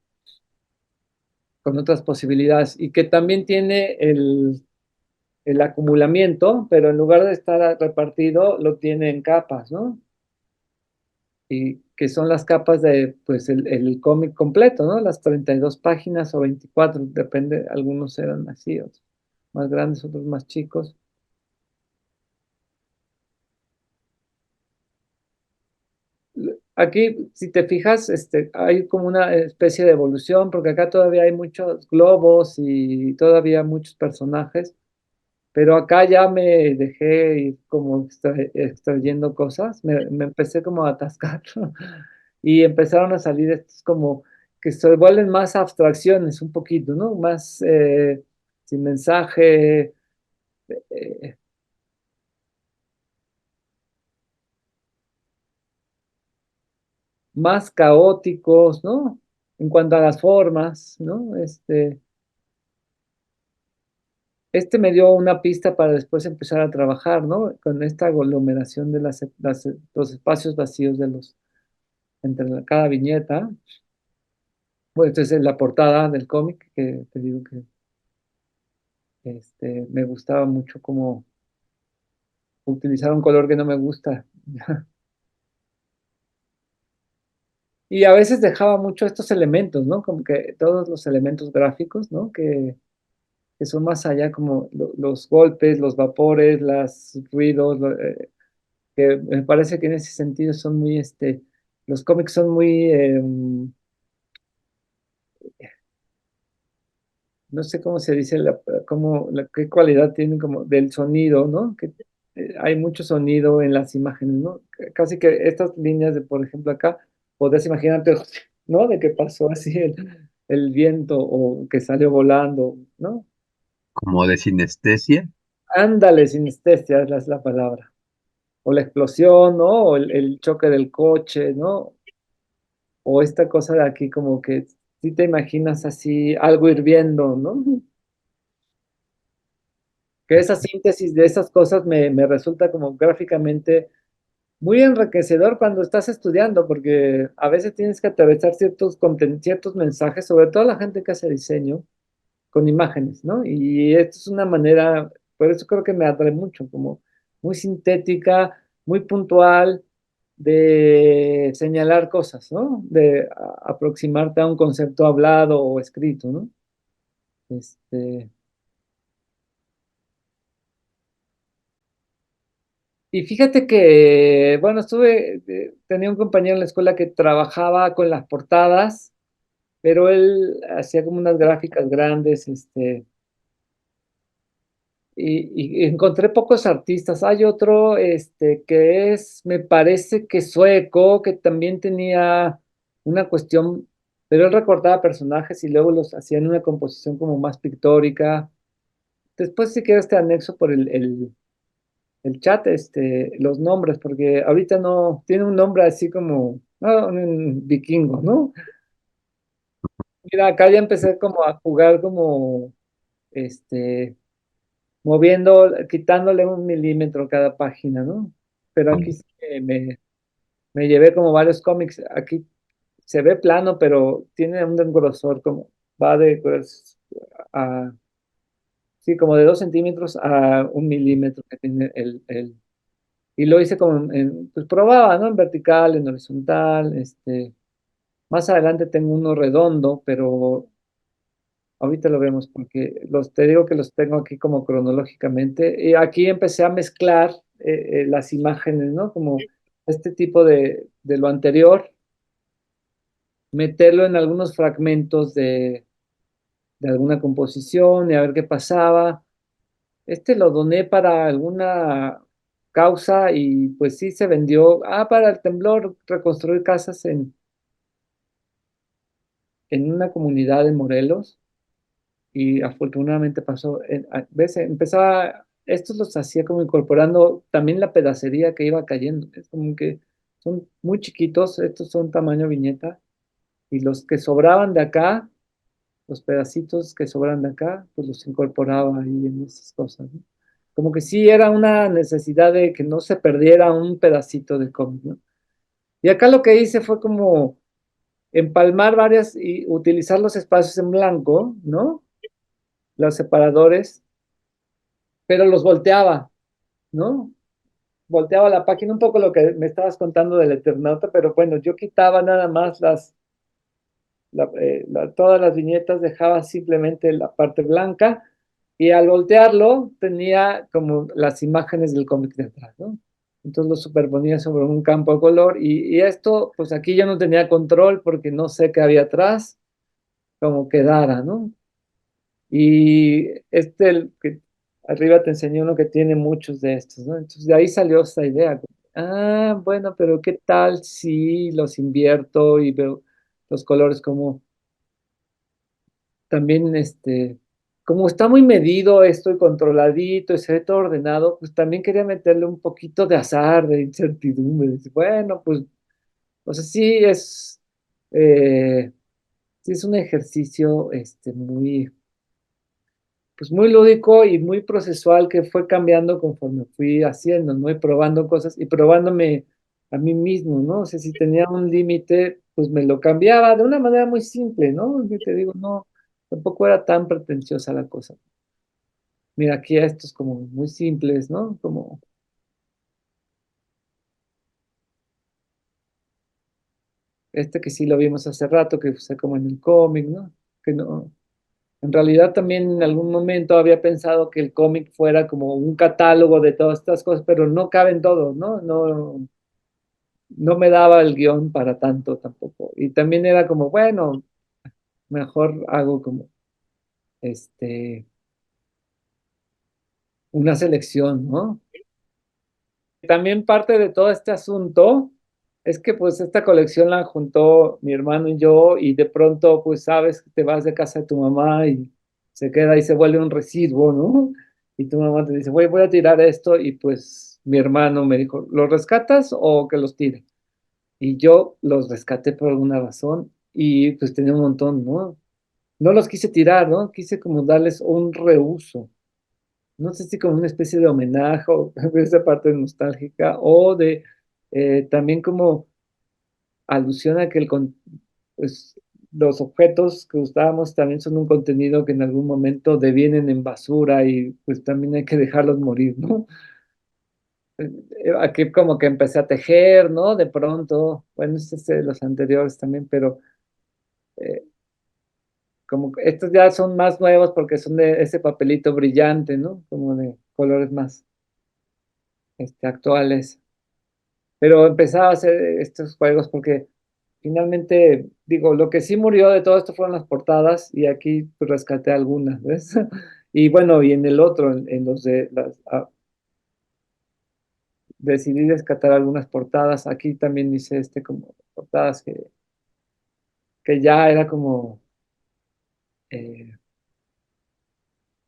Con otras posibilidades y que también tiene el acumulamiento, pero en lugar de estar repartido, lo tiene en capas, ¿no? Y que son las capas de, pues, el cómic completo, ¿no? Las 32 páginas o 24, depende, algunos eran así, otros más grandes, otros más chicos. Aquí, si te fijas, hay como una especie de evolución, porque acá todavía hay muchos globos y todavía muchos personajes, pero acá ya me dejé ir como extrayendo cosas, me empecé como a atascar y empezaron a salir estos como que se vuelven más abstracciones un poquito, ¿no? Más sin mensaje, eh, más caóticos, ¿no? En cuanto a las formas, ¿no? Me dio una pista para después empezar a trabajar, ¿no? Con esta aglomeración de los espacios vacíos entre cada viñeta. Bueno, entonces en la portada del cómic, que te digo que me gustaba mucho como utilizar un color que no me gusta. Y a veces dejaba mucho estos elementos, ¿no? Como que todos los elementos gráficos, ¿no? Que son más allá, como los golpes, los vapores, los ruidos, que me parece que en ese sentido son muy Los cómics son muy, no sé cómo se dice, qué cualidad tienen como del sonido, ¿no? Que hay mucho sonido en las imágenes, ¿no? Casi que estas líneas de, por ejemplo, acá, podrías imaginarte, ¿no? De que pasó así el viento o que salió volando, ¿no? como de sinestesia. Ándale, sinestesia es la palabra. O la explosión, ¿no? O el choque del coche, ¿no? O esta cosa de aquí como que si te imaginas así algo hirviendo, ¿no? Que esa síntesis de esas cosas me resulta como gráficamente muy enriquecedor cuando estás estudiando, porque a veces tienes que atravesar ciertos mensajes, sobre todo la gente que hace diseño, con imágenes, ¿no? Y esto es una manera, por eso creo que me atrae mucho, como muy sintética, muy puntual, de señalar cosas, ¿no? De aproximarte a un concepto hablado o escrito, ¿no? Este, y fíjate que, bueno, tenía un compañero en la escuela que trabajaba con las portadas, pero él hacía como unas gráficas grandes, y encontré pocos artistas. Hay otro, que es, me parece que sueco, que también tenía una cuestión, pero él recortaba personajes y luego los hacía en una composición como más pictórica. Después, si quieres, te anexo por el chat, los nombres, porque ahorita no, tiene un nombre así como, un vikingo, ¿no? Mira, acá ya empecé como a jugar como, este, quitándole 1 milímetro a cada página, ¿no? Pero aquí sí que me llevé como varios cómics. Aquí se ve plano, pero tiene un grosor como, va de, pues, a, sí, como de 2 centímetros a 1 milímetro que tiene y lo hice como pues probaba, ¿no? En vertical, en horizontal, más adelante tengo uno redondo, pero ahorita lo vemos porque te digo que los tengo aquí como cronológicamente. Y aquí empecé a mezclar las imágenes, ¿no? Como este tipo de lo anterior, meterlo en algunos fragmentos de alguna composición y a ver qué pasaba. Lo doné para alguna causa y pues sí se vendió. Para el temblor, reconstruir casas en una comunidad de Morelos y afortunadamente pasó. ¿Ves? Estos los hacía como incorporando también la pedacería que iba cayendo. Es como que son muy chiquitos, estos son tamaño viñeta, y los que sobraban de acá, los pedacitos que sobran de acá, pues los incorporaba ahí en esas cosas, ¿no? Como que sí era una necesidad de que no se perdiera un pedacito de cómic, ¿no? Y acá lo que hice fue como empalmar varias y utilizar los espacios en blanco, ¿no? Los separadores, pero los volteaba, ¿no? Volteaba la página, un poco lo que me estabas contando del Eternauta, pero bueno, yo quitaba nada más todas las viñetas, dejaba simplemente la parte blanca y al voltearlo tenía como las imágenes del cómic de atrás, ¿no? Entonces lo superponía sobre un campo de color y esto, pues aquí yo no tenía control porque no sé qué había atrás, como quedara, ¿no? Y el que arriba te enseñó uno que tiene muchos de estos, ¿no? Entonces de ahí salió esta idea. Bueno, pero ¿qué tal si los invierto y veo los colores como también, como está muy medido esto y controladito y se ve todo ordenado, pues también quería meterle un poquito de azar, de incertidumbre. Dice, bueno, pues, o sea, eh, sí es un ejercicio, pues muy lúdico y muy procesual que fue cambiando conforme fui haciendo, ¿no? Y probando cosas y probándome a mí mismo, ¿no? O sea, si tenía un límite, pues me lo cambiaba de una manera muy simple, ¿no? Yo te digo, no, tampoco era tan pretenciosa la cosa. Mira, aquí estos como muy simples, ¿no? Como que sí lo vimos hace rato, que fue como en el cómic, ¿no? Que no, en realidad también en algún momento había pensado que el cómic fuera como un catálogo de todas estas cosas, pero no caben todos, ¿no? No, no me daba el guión para tanto tampoco. Y también era como, bueno, mejor hago como este, una selección, ¿no? También parte de todo este asunto es que pues esta colección la juntó mi hermano y yo y de pronto pues sabes que te vas de casa de tu mamá y se queda y se vuelve un residuo, ¿no? Y tu mamá te dice, voy a tirar esto y pues mi hermano me dijo, ¿los rescatas o que los tire? Y yo los rescaté por alguna razón y pues tenía un montón, ¿no? No los quise tirar, ¿no? Quise como darles un reuso. No sé si como una especie de homenaje o de esa parte nostálgica o de también como alusión a que pues, los objetos que usábamos también son un contenido que en algún momento devienen en basura y pues también hay que dejarlos morir, ¿no? Aquí como que empecé a tejer, ¿no? De pronto, bueno, este es de los anteriores también, pero eh, como que estos ya son más nuevos porque son de ese papelito brillante, ¿no? Como de colores más actuales. Pero empezaba a hacer estos juegos porque finalmente, digo, lo que sí murió de todo esto fueron las portadas y aquí pues, rescaté algunas, ¿ves? Y bueno, y en el otro, en los de decidí rescatar algunas portadas. Aquí también hice como portadas que ya era como, eh,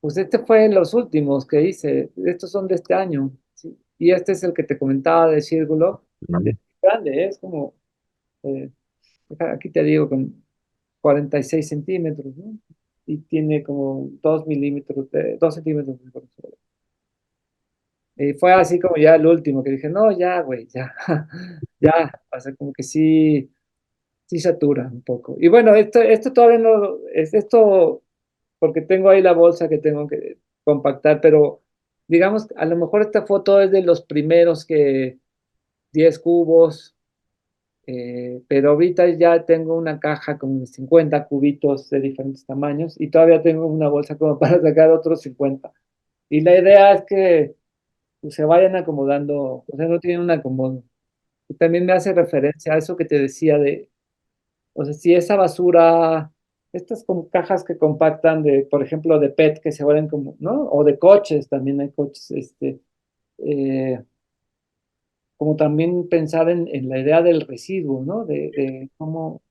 pues este fue los últimos que hice. Estos son de este año, ¿sí? Y este es el que te comentaba de Círculo. Es Mm. grande, es como, eh, aquí te digo, con 46 centímetros, ¿no? Y tiene como 2 milímetros, 2 centímetros de grosor. Y fue así como ya el último, que dije, no, ya, güey, ya, ya, o sea, como que sí, sí satura un poco. Y bueno, esto todavía no, es esto, porque tengo ahí la bolsa que tengo que compactar, pero digamos, a lo mejor esta foto es de los primeros que 10 cubos, pero ahorita ya tengo una caja con 50 cubitos de diferentes tamaños y todavía tengo una bolsa como para sacar otros 50. Y la idea es que pues, se vayan acomodando, o sea, no tienen un acomodo. Y también me hace referencia a eso que te decía de, o sea, si esa basura, estas como cajas que compactan de, por ejemplo, de PET que se vuelven como, ¿no? O de coches, también hay coches, eh, como también pensar en la idea del residuo, ¿no? De cómo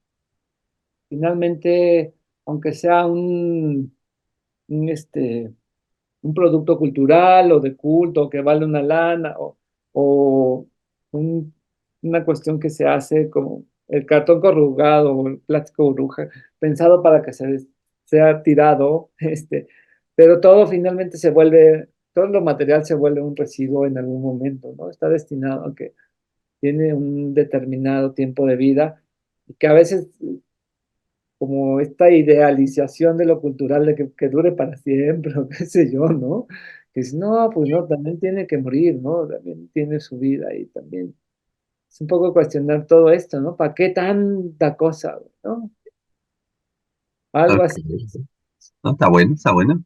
finalmente, aunque sea un, un producto cultural o de culto que vale una lana o un- una cuestión que se hace como el cartón corrugado o el plástico burbuja, pensado para que sea tirado, pero todo finalmente se vuelve, todo lo material se vuelve un residuo en algún momento, ¿no? Está destinado a que tiene un determinado tiempo de vida y que a veces como esta idealización de lo cultural de que dure para siempre, o qué sé yo, ¿no? Que es, no, pues no, también tiene que morir, ¿no? También tiene su vida y también es un poco cuestionar todo esto, ¿no? ¿Para qué tanta cosa, ¿no? Algo Ok. así. No, está bueno, está bueno.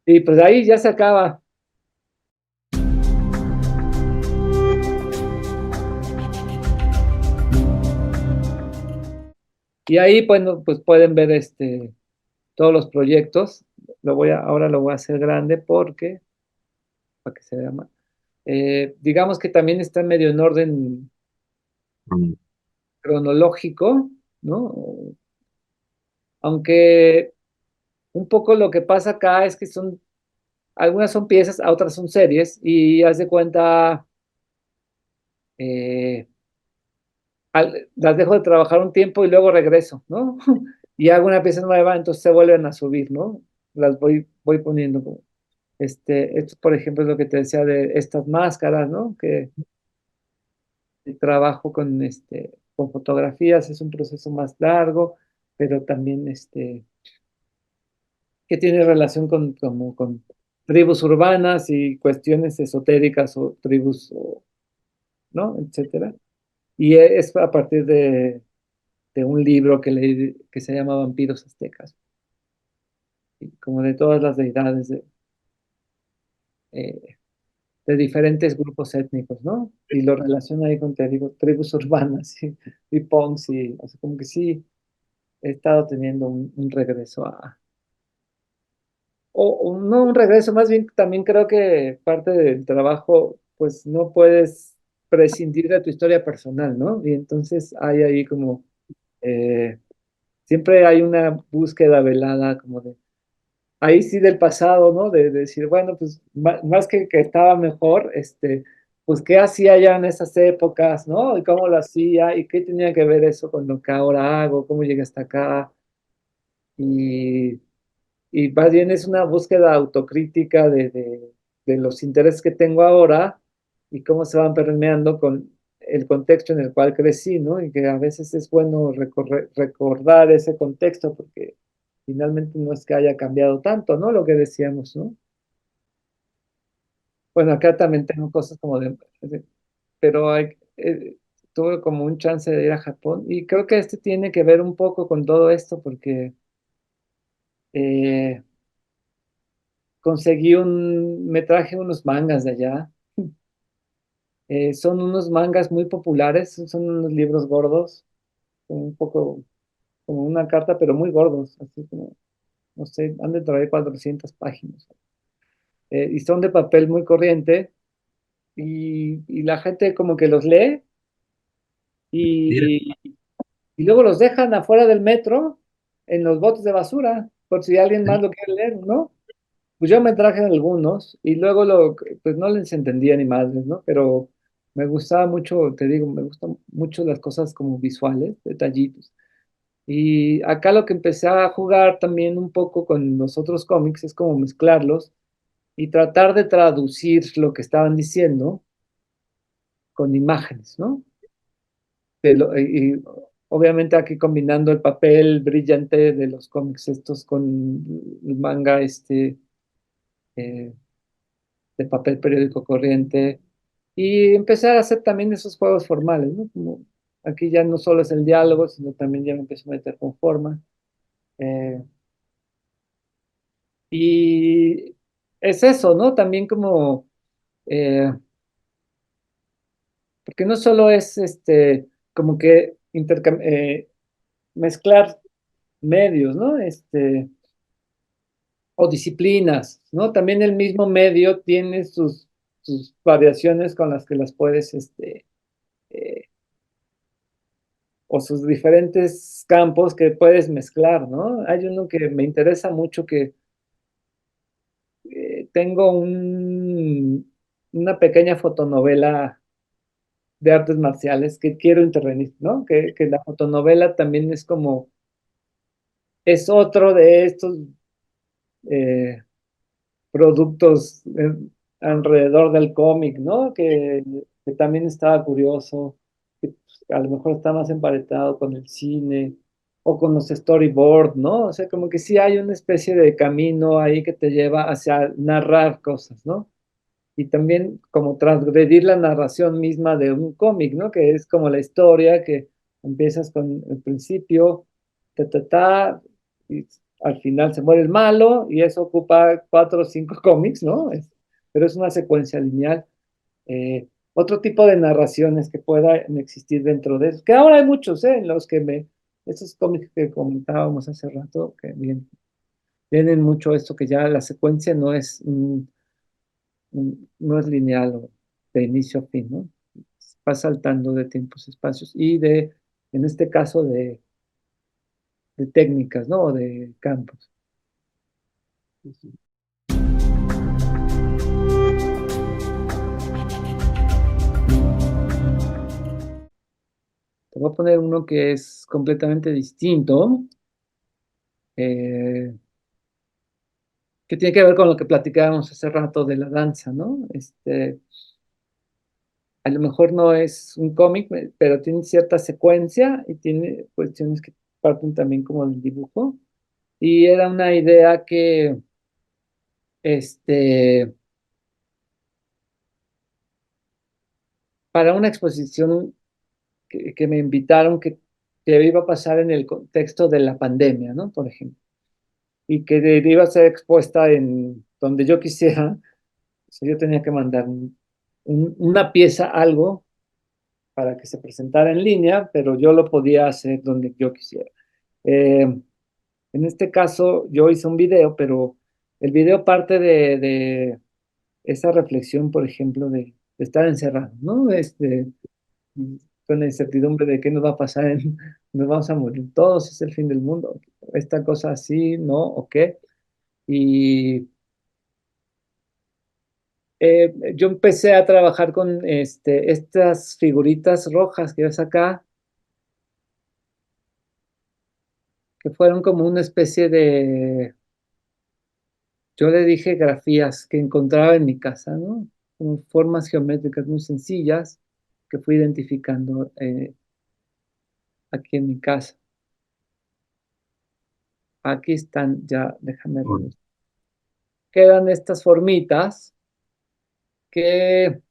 Y pues ahí ya se acaba. Y ahí, bueno, pues pueden ver todos los proyectos. Ahora lo voy a hacer grande porque, para que se vea más. Digamos que también está medio en orden Mm. cronológico, ¿no? Aunque un poco lo que pasa acá es que algunas son piezas, otras son series, y haz de cuenta, eh, las dejo de trabajar un tiempo y luego regreso, ¿no? Y hago una pieza nueva, entonces se vuelven a subir, ¿no? Las voy poniendo. Esto, por ejemplo, es lo que te decía de estas máscaras, ¿no? Que trabajo con fotografías, es un proceso más largo, pero también que tiene relación como con tribus urbanas y cuestiones esotéricas o tribus, ¿no? Etcétera. Y es a partir de un libro que leí que se llama Vampiros Aztecas, y como de todas las deidades. Eh, de diferentes grupos étnicos, ¿no? Y lo relaciono ahí con, te digo, tribus urbanas y punks, y, o sea, como que sí, he estado teniendo un regreso o no un regreso, más bien también creo que parte del trabajo, pues no puedes prescindir de tu historia personal, ¿no? Y entonces hay ahí como, eh, siempre hay una búsqueda velada como de, ahí sí del pasado, ¿no? De decir, bueno, pues más que estaba mejor, pues qué hacía ya en esas épocas, ¿no? Y cómo lo hacía, y qué tenía que ver eso con lo que ahora hago, cómo llegué hasta acá. Y y más bien es una búsqueda autocrítica de los intereses que tengo ahora y cómo se van permeando con el contexto en el cual crecí, ¿no? Y que a veces es bueno recordar ese contexto porque finalmente no es que haya cambiado tanto, ¿no? Lo que decíamos, ¿no? Bueno, acá también tengo cosas como pero tuve como un chance de ir a Japón y creo que este tiene que ver un poco con todo esto porque eh, me traje unos mangas de allá. Son unos mangas muy populares, son unos libros gordos, un poco como una carta, pero muy gordos, así como, no sé, han de traer 400 páginas. Y son de papel muy corriente y la gente como que los lee Mira, y, y luego los dejan afuera del metro en los botes de basura, por si alguien más lo quiere leer, ¿no? Pues yo me traje algunos y luego pues no les entendía ni madres, ¿no? Pero me gustaba mucho, te digo, me gustan mucho las cosas como visuales, detallitos. Y acá lo que empecé a jugar también un poco con los otros cómics es como mezclarlos y tratar de traducir lo que estaban diciendo con imágenes, ¿no? Y obviamente aquí combinando el papel brillante de los cómics estos con el manga eh, de papel periódico corriente y empezar a hacer también esos juegos formales, ¿no? Como aquí ya no solo es el diálogo, sino también ya me empiezo a meter con forma. eh, y es eso, ¿no? También como, eh, porque no solo es como que mezclar medios, ¿no? O disciplinas, ¿no? También el mismo medio tiene sus variaciones con las que las puedes, eh, o sus diferentes campos que puedes mezclar, ¿no? Hay uno que me interesa mucho que tengo una pequeña fotonovela de artes marciales que quiero intervenir, ¿no? Que la fotonovela también es como, es otro de estos eh, productos alrededor del cómic, ¿no? Que también estaba curioso, que pues, a lo mejor está más emparentado con el cine o con los storyboard, ¿no? O sea, como que sí hay una especie de camino ahí que te lleva hacia narrar cosas, ¿no? Y también como transgredir la narración misma de un cómic, ¿no? Que es como la historia que empiezas con el principio, y al final se muere el malo y eso ocupa 4 o 5 cómics, ¿no? Pero es una secuencia lineal. Otro tipo de narraciones que puedan existir dentro de eso, que ahora hay muchos, ¿eh? En los que esos cómics que comentábamos hace rato, que bien, tienen mucho esto que ya la secuencia no es lineal o de inicio a fin, ¿no? Va saltando de tiempos, espacios y en este caso, de técnicas, ¿no? O de campos. Te voy a poner uno que es completamente distinto, eh, que tiene que ver con lo que platicábamos hace rato de la danza, ¿no? A lo mejor no es un cómic, pero tiene cierta secuencia y tiene cuestiones que parten también como del dibujo. Y era una idea que, este, para una exposición que me invitaron que iba a pasar en el contexto de la pandemia, ¿no? Por ejemplo, y que iba a ser expuesta en donde yo quisiera, sea, yo tenía que mandar una pieza, algo, para que se presentara en línea, pero yo lo podía hacer donde yo quisiera. Eh, en este caso, yo hice un video, pero el video parte de esa reflexión, por ejemplo, de estar encerrado, ¿no? Con la incertidumbre de qué nos va a pasar, nos vamos a morir todos, es el fin del mundo, esta cosa así, ¿no? ¿O qué? Y yo empecé a trabajar con estas figuritas rojas que ves acá, que fueron como una especie de, yo le dije grafías que encontraba en mi casa, ¿no? Como formas geométricas muy sencillas que fui identificando aquí en mi casa. Aquí están ya, déjame ver. Quedan estas formitas que,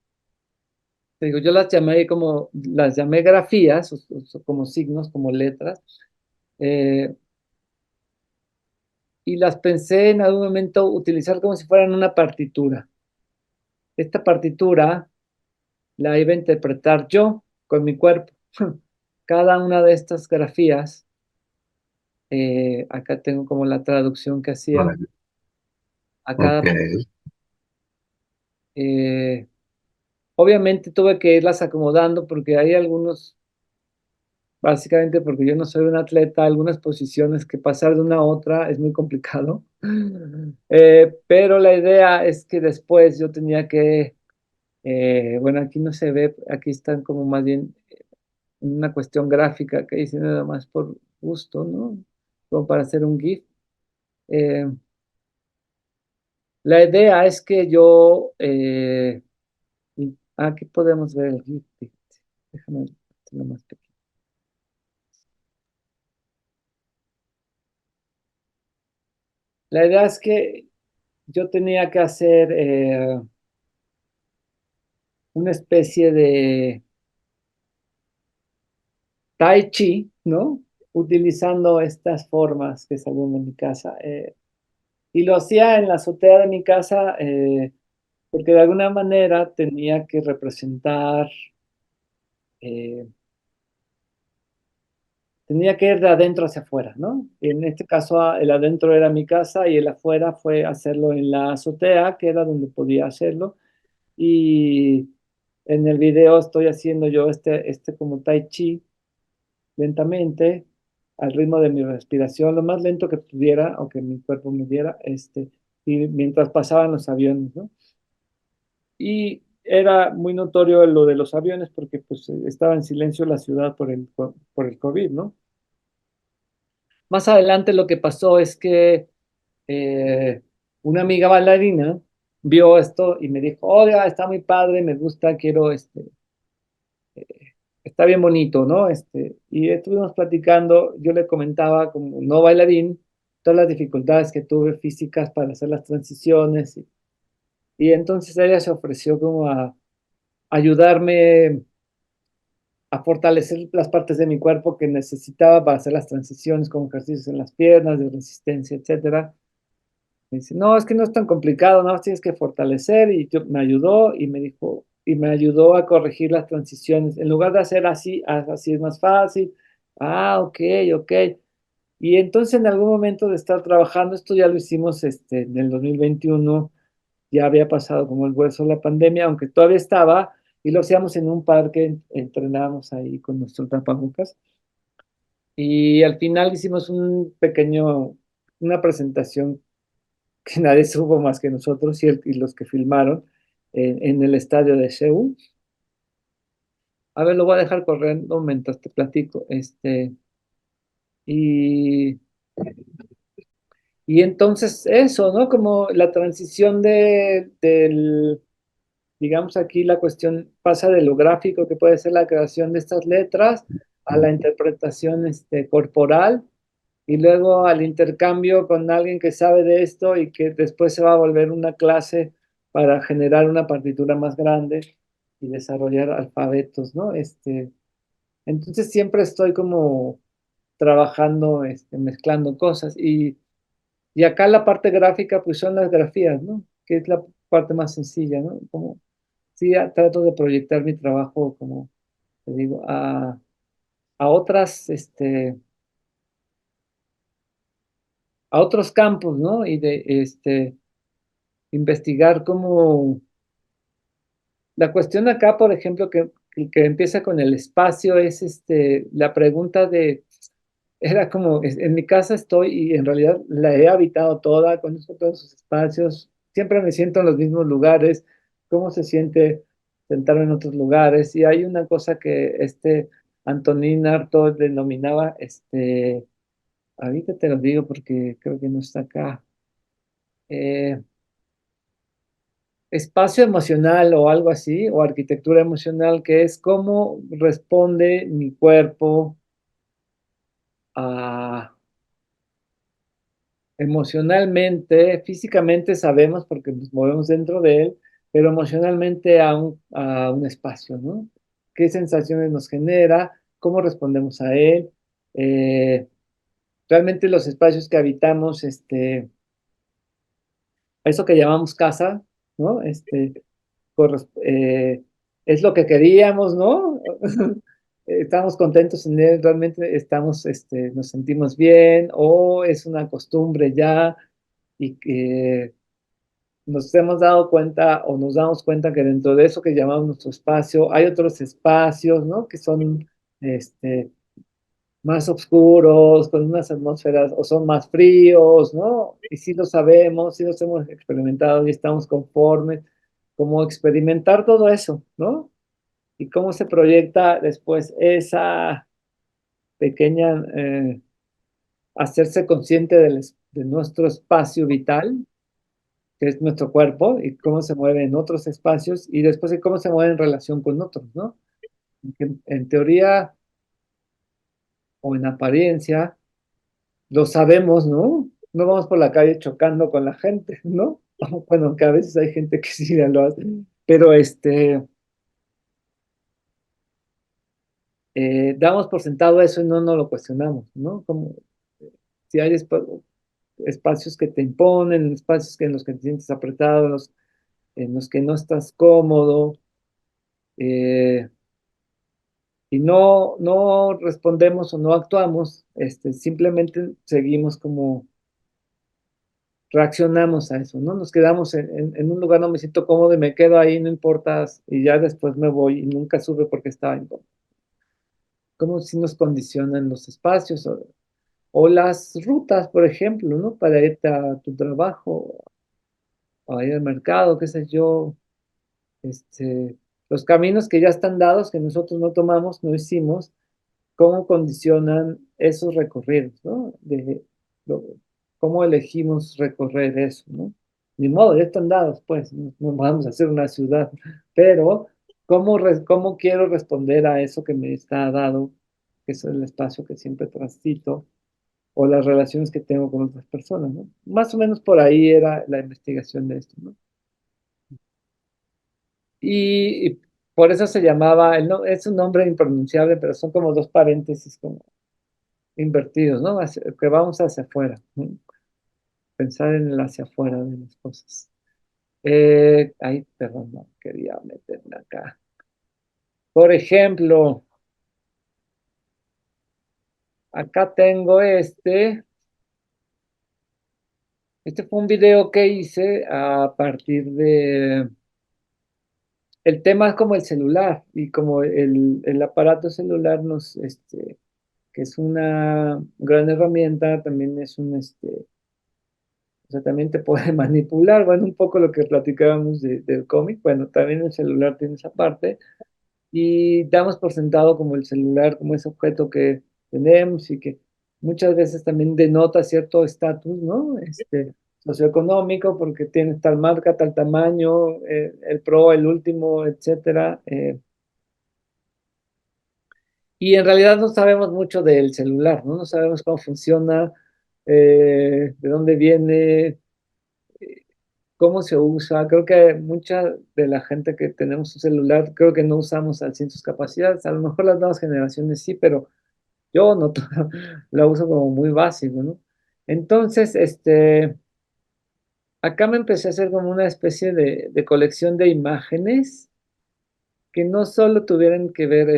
te digo, yo las llamé grafías, o como signos, como letras, eh, y las pensé en algún momento utilizar como si fueran una partitura. Esta partitura la iba a interpretar yo con mi cuerpo. Cada una de estas grafías, acá tengo como la traducción que hacía Órale. a Ok. cada... eh, obviamente tuve que irlas acomodando porque hay algunos, básicamente porque yo no soy un atleta, algunas posiciones que pasar de una a otra es muy complicado. Pero la idea es que después yo tenía que, bueno, aquí no se ve, aquí están como más bien una cuestión gráfica que hice nada más por gusto, ¿no? Como para hacer un GIF. Eh, la idea es que yo, aquí podemos ver el GIF, fíjate. Déjame hacerlo más pequeño. La idea es que yo tenía que hacer una especie de tai chi, ¿no? Utilizando estas formas que salieron de mi casa. Y lo hacía en la azotea de mi casa porque de alguna manera tenía que representar, eh, tenía que ir de adentro hacia afuera, ¿no? Y en este caso el adentro era mi casa y el afuera fue hacerlo en la azotea, que era donde podía hacerlo. Y en el video estoy haciendo yo este como tai chi lentamente, al ritmo de mi respiración, lo más lento que pudiera o que mi cuerpo me diera, y mientras pasaban los aviones, ¿no? Y era muy notorio lo de los aviones porque pues estaba en silencio la ciudad por el COVID, ¿no? Más adelante lo que pasó es que eh, una amiga bailarina vio esto y me dijo, oiga, está muy padre, me gusta, quiero, está bien bonito, ¿no? Y estuvimos platicando, yo le comentaba como no bailarín, todas las dificultades que tuve físicas para hacer las transiciones y entonces ella se ofreció como a ayudarme a fortalecer las partes de mi cuerpo que necesitaba para hacer las transiciones, como ejercicios en las piernas, de resistencia, etcétera. Me dice, no, es que no es tan complicado, no, tienes que fortalecer y me ayudó y me dijo, y me ayudó a corregir las transiciones. En lugar de hacer así, haz así es más fácil. Ah, ok, ok. Y entonces en algún momento de estar trabajando, esto ya lo hicimos en el 2021, ya había pasado como el hueso la pandemia, aunque todavía estaba, y lo hacíamos en un parque, entrenábamos ahí con nuestros tapabocas. Y al final hicimos una presentación que nadie supo más que nosotros y los que filmaron en el estadio de Seúl. A ver, lo voy a dejar corriendo mientras te platico. Y, y entonces eso, ¿no? Como la transición digamos aquí la cuestión pasa de lo gráfico que puede ser la creación de estas letras a la interpretación corporal y luego al intercambio con alguien que sabe de esto y que después se va a volver una clase para generar una partitura más grande y desarrollar alfabetos, ¿no? Entonces siempre estoy como trabajando, mezclando cosas y acá la parte gráfica pues son las grafías, ¿no? Que es parte más sencilla, ¿no? Como, sí, trato de proyectar mi trabajo, como te digo, a otras, a otros campos, ¿no? Y de, investigar cómo, la cuestión acá, por ejemplo, que empieza con el espacio, es, la pregunta de, era como, en mi casa estoy y en realidad la he habitado toda, conozco todos sus espacios, siempre me siento en los mismos lugares, cómo se siente sentarme en otros lugares. Y hay una cosa que Antonín Artaud denominaba, ahorita te lo digo porque creo que no está acá, eh, espacio emocional o algo así, o arquitectura emocional, que es cómo responde mi cuerpo a emocionalmente, físicamente sabemos porque nos movemos dentro de él, pero emocionalmente a un espacio, ¿no? ¿Qué sensaciones nos genera? ¿Cómo respondemos a él? Eh, Realmente los espacios que habitamos, a eso que llamamos casa, ¿no? Es lo que queríamos, ¿no? Estamos contentos en él, realmente estamos, nos sentimos bien, o es una costumbre ya, y que nos hemos dado cuenta o nos damos cuenta que dentro de eso que llamamos nuestro espacio hay otros espacios, ¿no? Que son este, más oscuros, con unas atmósferas, o son más fríos, ¿no? Y sí lo sabemos, sí los hemos experimentado y estamos conformes, como experimentar todo eso, ¿no? Y cómo se proyecta después esa pequeña, hacerse consciente de nuestro espacio vital, que es nuestro cuerpo, y cómo se mueve en otros espacios, y después de cómo se mueve en relación con otros, ¿no? Que en teoría o en apariencia lo sabemos, ¿no? No vamos por la calle chocando con la gente, ¿no? Bueno, que a veces hay gente que sí lo hace, pero damos por sentado eso y no lo cuestionamos, ¿no? Como si hay espacios que te imponen, espacios en los que te sientes apretado, en los que no estás cómodo, eh, y no respondemos o no actuamos, simplemente seguimos como reaccionamos a eso, ¿no? Nos quedamos en un lugar, no me siento cómodo y me quedo ahí, no importa, y ya después me voy y nunca supe por qué estaba incómodo. Como si nos condicionan los espacios o las rutas, por ejemplo, ¿no? Para irte a tu trabajo, o ir al mercado, qué sé yo, los caminos que ya están dados, que nosotros no tomamos, no hicimos, cómo condicionan esos recorridos, ¿no? Lo- Cómo elegimos recorrer eso, ¿no? Ni modo, ya están dados, pues, no vamos a hacer una ciudad, pero ¿cómo quiero responder a eso que me está dado, que es el espacio que siempre transito, o las relaciones que tengo con otras personas, ¿no? Más o menos por ahí era la investigación de esto, ¿no? Y por eso se llamaba, es un nombre impronunciable, pero son como dos paréntesis, como invertidos, ¿no? Que vamos hacia afuera, ¿no? Pensar en el hacia afuera de las cosas. Ay, perdón, no quería meterme acá. Por ejemplo, acá tengo este fue un video que hice a partir el tema es como el celular y como el aparato celular que es una gran herramienta, también es o sea, también te puede manipular, bueno, un poco lo que platicábamos del cómic, bueno, también el celular tiene esa parte, y damos por sentado como el celular, como ese objeto que tenemos y que muchas veces también denota cierto estatus, ¿no? Socioeconómico, porque tiene tal marca, tal tamaño, el Pro, el último, etcétera. Y en realidad no sabemos mucho del celular, ¿no? No sabemos cómo funciona, de dónde viene, cómo se usa. Creo que mucha de la gente que tenemos un celular, creo que no usamos al 100 sus capacidades. A lo mejor las nuevas generaciones sí, pero yo no la uso como muy básico, ¿no? Entonces, acá me empecé a hacer como una especie de colección de imágenes que no solo tuvieran que ver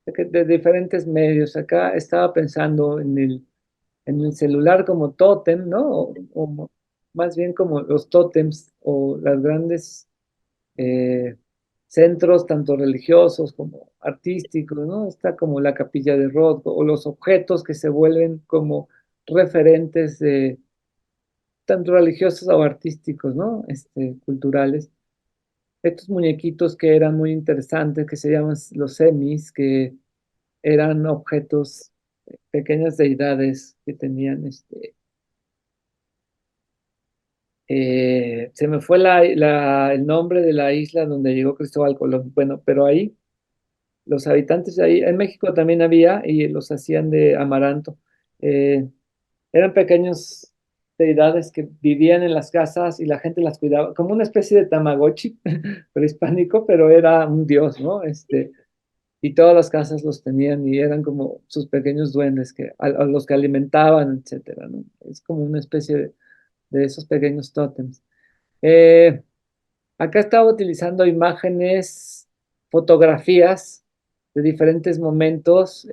de diferentes medios. Acá estaba pensando en el celular como tótem, ¿no? O más bien como los tótems o las grandes eh, centros, tanto religiosos como artísticos, ¿no? Está como la capilla de Rothko o los objetos que se vuelven como referentes de tanto religiosos o artísticos, ¿no? Culturales. Estos muñequitos que eran muy interesantes, que se llaman los semis, que eran objetos, pequeñas deidades que tenían, se me fue el nombre de la isla donde llegó Cristóbal Colón. Bueno, pero ahí, los habitantes de ahí, en México también había y los hacían de amaranto. Eh, Eran pequeños deidades que vivían en las casas y la gente las cuidaba, como una especie de Tamagotchi prehispánico, pero era un dios, ¿no? Y todas las casas los tenían y eran como sus pequeños duendes a los que alimentaban, etcétera, ¿no? Es como una especie de esos pequeños tótems. Eh, Acá estaba utilizando imágenes, fotografías de diferentes momentos,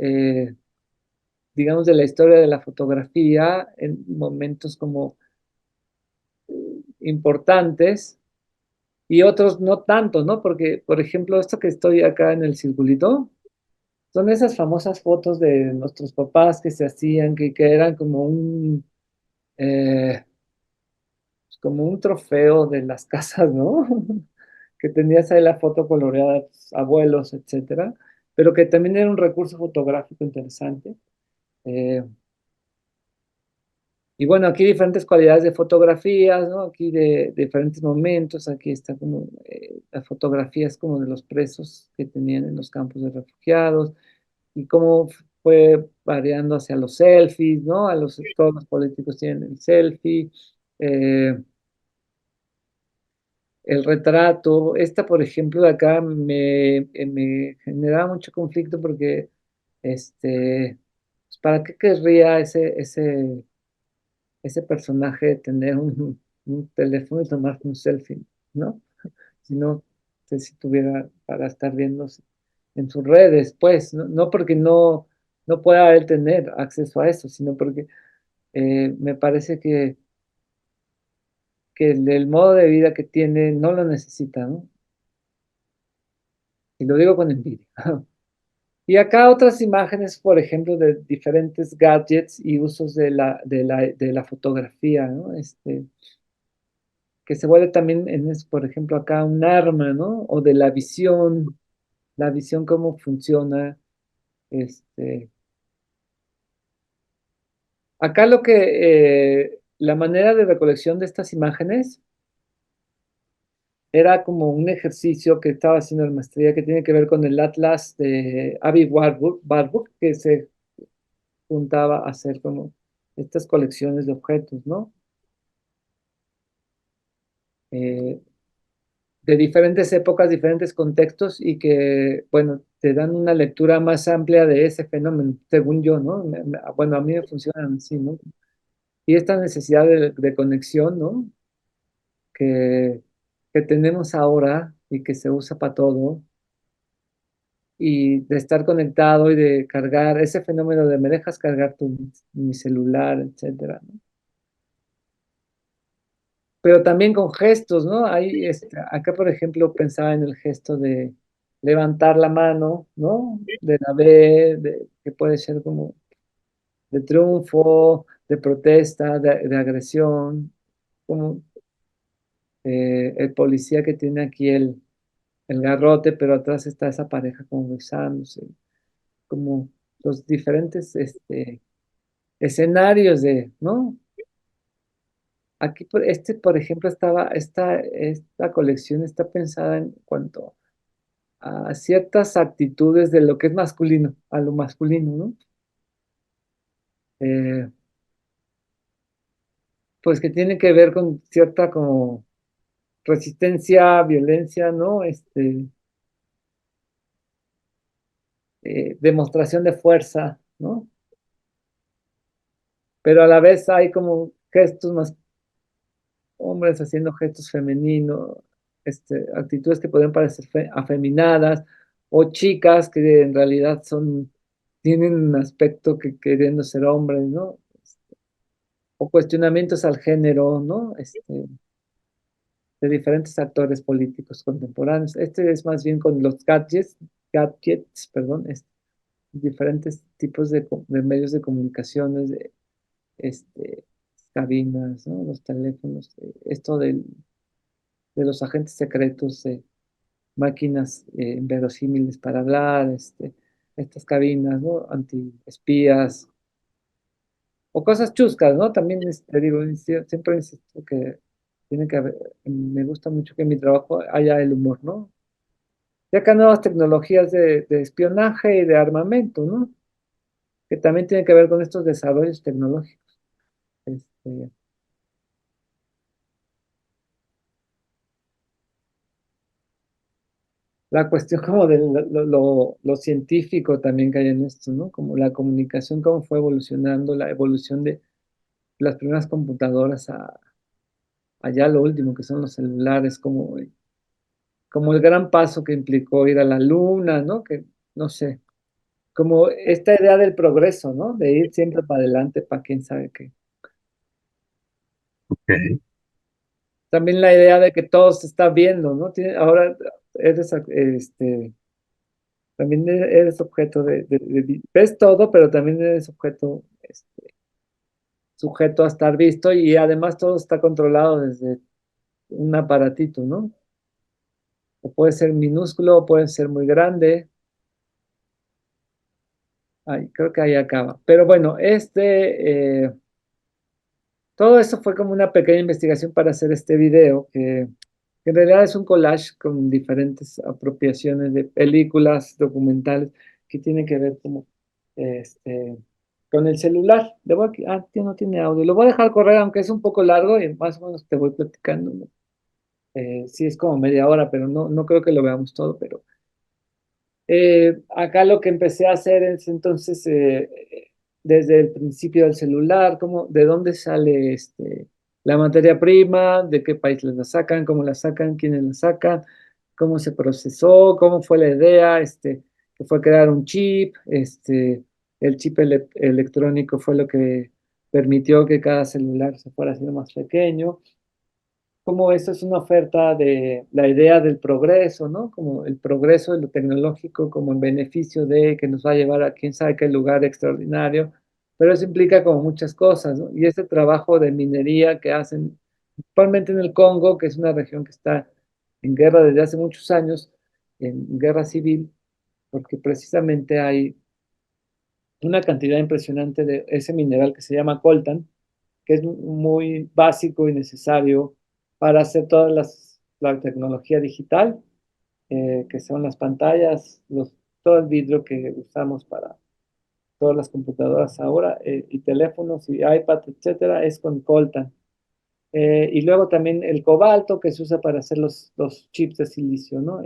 digamos, de la historia de la fotografía, en momentos como importantes y otros no tanto, ¿no? Porque, por ejemplo, esto que estoy acá en el circulito, son esas famosas fotos de nuestros papás que se hacían, que eran eh, como un trofeo de las casas, ¿no? Que tenías ahí la foto coloreada de tus abuelos, etcétera, pero que también era un recurso fotográfico interesante. Eh, y bueno, aquí diferentes cualidades de fotografías, ¿no? Aquí de diferentes momentos, aquí está como las fotografías como de los presos que tenían en los campos de refugiados y cómo fue variando hacia los selfies, ¿no? Todos los políticos tienen el selfie. eh, el retrato. Esta, por ejemplo, de acá me generaba mucho conflicto porque, pues, ¿para qué querría ese personaje tener un teléfono y tomar un selfie, ¿no? Si no sé si tuviera para estar viendo en sus redes, pues, no porque no pueda él tener acceso a eso, sino porque me parece que el modo de vida que tiene no lo necesita, ¿no? Y lo digo con envidia. Y acá otras imágenes, por ejemplo, de diferentes gadgets y usos de la fotografía, ¿no? Que se vuelve también, por ejemplo, acá un arma, ¿no? O de la visión cómo funciona. Este, Acá la manera de recolección de estas imágenes era como un ejercicio que estaba haciendo la maestría que tiene que ver con el Atlas de Avi Warburg, que se juntaba a hacer como estas colecciones de objetos, ¿no? Eh, de diferentes épocas, diferentes contextos y que, bueno, te dan una lectura más amplia de ese fenómeno, según yo, ¿no? Bueno, a mí me funcionan así, ¿no? Y esta necesidad de conexión, ¿no? Que, que tenemos ahora y que se usa para todo, y de estar conectado y de cargar, ese fenómeno de me dejas cargar mi celular, etcétera, ¿no? Pero también con gestos, ¿no? Acá, por ejemplo, pensaba en el gesto de levantar la mano, ¿no? De la B, que puede ser como de triunfo, de protesta, de agresión, como el policía que tiene aquí el garrote, pero atrás está esa pareja como besándose, como los diferentes escenarios ¿no? Aquí, por ejemplo, esta colección está pensada en cuanto a ciertas actitudes de lo que es masculino, a lo masculino, ¿no? Eh, pues que tiene que ver con cierta como resistencia, violencia, ¿no? Demostración de fuerza, ¿no? Pero a la vez hay como gestos más. hombres haciendo gestos femeninos, actitudes que pueden parecer afeminadas, o chicas que en realidad tienen un aspecto que queriendo ser hombres, ¿no? O cuestionamientos al género, ¿no? De diferentes actores políticos contemporáneos. Este es más bien con los gadgets, perdón, diferentes tipos de medios de comunicaciones, este, cabinas, ¿no? Los teléfonos, esto de los agentes secretos, máquinas inverosímiles para hablar, estas cabinas, ¿no? Antiespías, o cosas chuscas, ¿no? También digo, siempre insisto que tiene que haber, me gusta mucho que en mi trabajo haya el humor, ¿no? Ya que nuevas tecnologías de espionaje y de armamento, ¿no? Que también tienen que ver con estos desarrollos tecnológicos. Este, la cuestión como de lo científico también que hay en esto, ¿no? Como la comunicación, cómo fue evolucionando, la evolución de las primeras computadoras allá lo último, que son los celulares, como el gran paso que implicó ir a la luna, ¿no? Que, no sé, como esta idea del progreso, ¿no? De ir siempre para adelante, para quién sabe qué. Ok. También la idea de que todo se está viendo, ¿no? Ahora eres, también eres objeto ves todo, pero también eres objeto, sujeto a estar visto y además todo está controlado desde un aparatito, ¿no? O puede ser minúsculo, o puede ser muy grande. Ay, creo que ahí acaba. Pero bueno, todo eso fue como una pequeña investigación para hacer este video, que en realidad es un collage con diferentes apropiaciones de películas, documentales, que tienen que ver como este, con el celular. No tiene audio. Lo voy a dejar correr, aunque es un poco largo y más o menos te voy platicando, ¿no? Sí, es como media hora, pero no creo que lo veamos todo, pero acá lo que empecé a hacer es entonces, desde el principio del celular, de dónde sale la materia prima, de qué país la sacan, cómo la sacan, quiénes la sacan, cómo se procesó, cómo fue la idea, que fue crear un chip, el chip electrónico fue lo que permitió que cada celular se fuera haciendo más pequeño, como eso es una oferta de la idea del progreso, ¿no? Como el progreso de lo tecnológico como en beneficio de que nos va a llevar a quién sabe qué lugar extraordinario, pero eso implica como muchas cosas, ¿no? Y ese trabajo de minería que hacen, principalmente en el Congo, que es una región que está en guerra desde hace muchos años, en guerra civil, porque precisamente hay una cantidad impresionante de ese mineral que se llama coltan, que es muy básico y necesario para hacer la tecnología digital, que son las pantallas, todo el vidrio que usamos para todas las computadoras ahora, y teléfonos y iPad, etcétera, es con coltan. Y luego también el cobalto que se usa para hacer los chips de silicio, ¿no?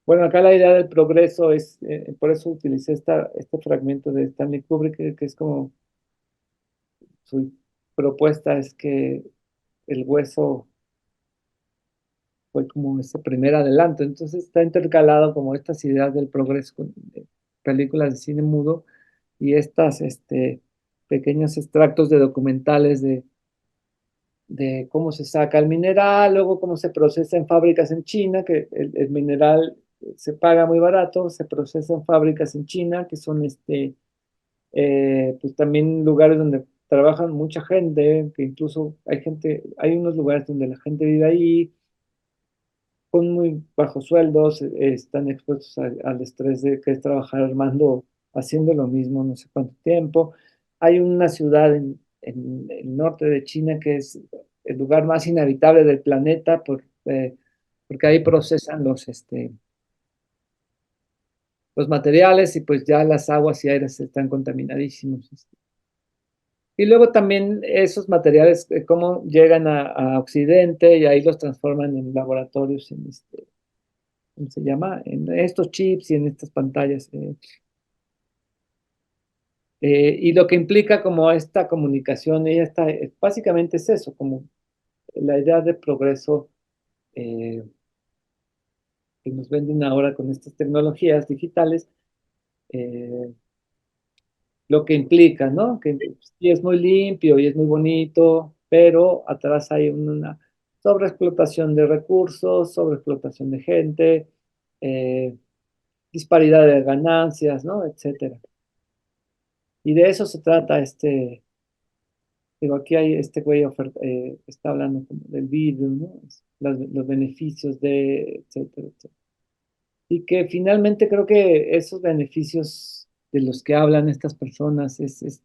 Bueno, acá la idea del progreso es, por eso utilicé este fragmento de Stanley Kubrick, que es como su propuesta es que el hueso fue como ese primer adelanto. Entonces está intercalado como estas ideas del progreso de películas de cine mudo y estas pequeños extractos de documentales de cómo se saca el mineral, luego cómo se procesa en fábricas en China, que el mineral se paga muy barato, se procesa en fábricas en China, que son pues también lugares donde trabajan mucha gente, que incluso hay unos lugares donde la gente vive ahí con muy bajos sueldos, están expuestos al estrés de que es trabajar armando, haciendo lo mismo no sé cuánto tiempo. Hay una ciudad en el norte de China que es el lugar más inhabitable del planeta porque ahí procesan los materiales y pues ya las aguas y aires están contaminadísimos. Y luego también esos materiales, cómo llegan a Occidente y ahí los transforman en laboratorios, ¿cómo se llama? En estos chips y en estas pantallas. Y lo que implica como esta comunicación, básicamente es eso, como la idea de progreso eh, que nos venden ahora con estas tecnologías digitales, eh, lo que implica, ¿no? Que sí es muy limpio y es muy bonito, pero atrás hay una sobreexplotación de recursos, sobreexplotación de gente, eh, disparidad de ganancias, ¿no? Etcétera. Y de eso se trata digo, aquí hay este güey está hablando como del vidrio, ¿no? Los beneficios etcétera, etcétera. Y que finalmente creo que esos beneficios de los que hablan estas personas es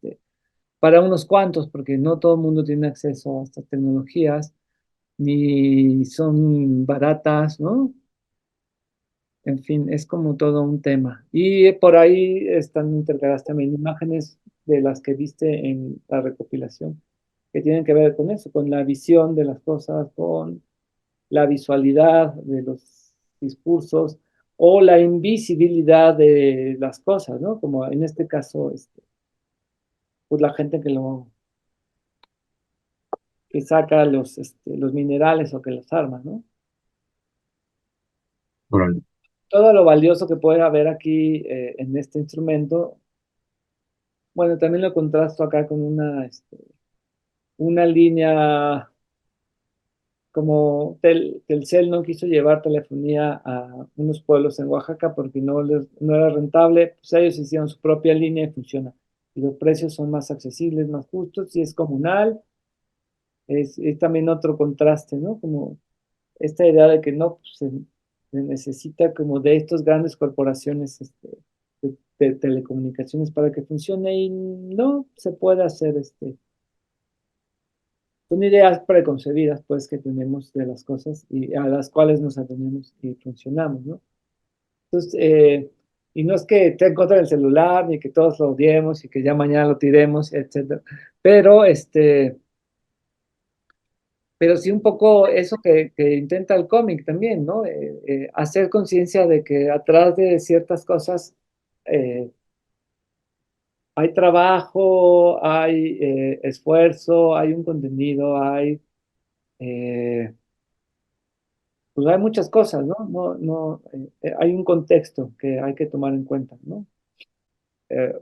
para unos cuantos, porque no todo el mundo tiene acceso a estas tecnologías, ni son baratas, ¿no? En fin, es como todo un tema. Y por ahí están integradas también imágenes de las que viste en la recopilación, que tienen que ver con eso, con la visión de las cosas, con la visualidad de los discursos o la invisibilidad de las cosas, ¿no? Como en este caso, pues la gente que saca los minerales o que los arma, ¿no? Órale. Todo lo valioso que puede haber aquí en este instrumento, bueno, también lo contrasto acá con una línea como Telcel no quiso llevar telefonía a unos pueblos en Oaxaca porque no era rentable, pues ellos hicieron su propia línea y funciona. Y los precios son más accesibles, más justos, y es comunal, es también otro contraste, ¿no? Como esta idea de que no pues, se necesita como de estas grandes corporaciones de telecomunicaciones para que funcione y no se puede hacer son ideas preconcebidas, pues, que tenemos de las cosas y a las cuales nos atenemos y funcionamos, ¿no? Entonces, y no es que esté en contra del celular, ni que todos lo odiemos y que ya mañana lo tiremos, etcétera, pero, pero sí un poco eso que intenta el cómic también, ¿no? Hacer conciencia de que atrás de ciertas cosas eh, hay trabajo, hay esfuerzo, hay un contenido, eh, pues hay muchas cosas, ¿no? Hay un contexto que hay que tomar en cuenta, ¿no?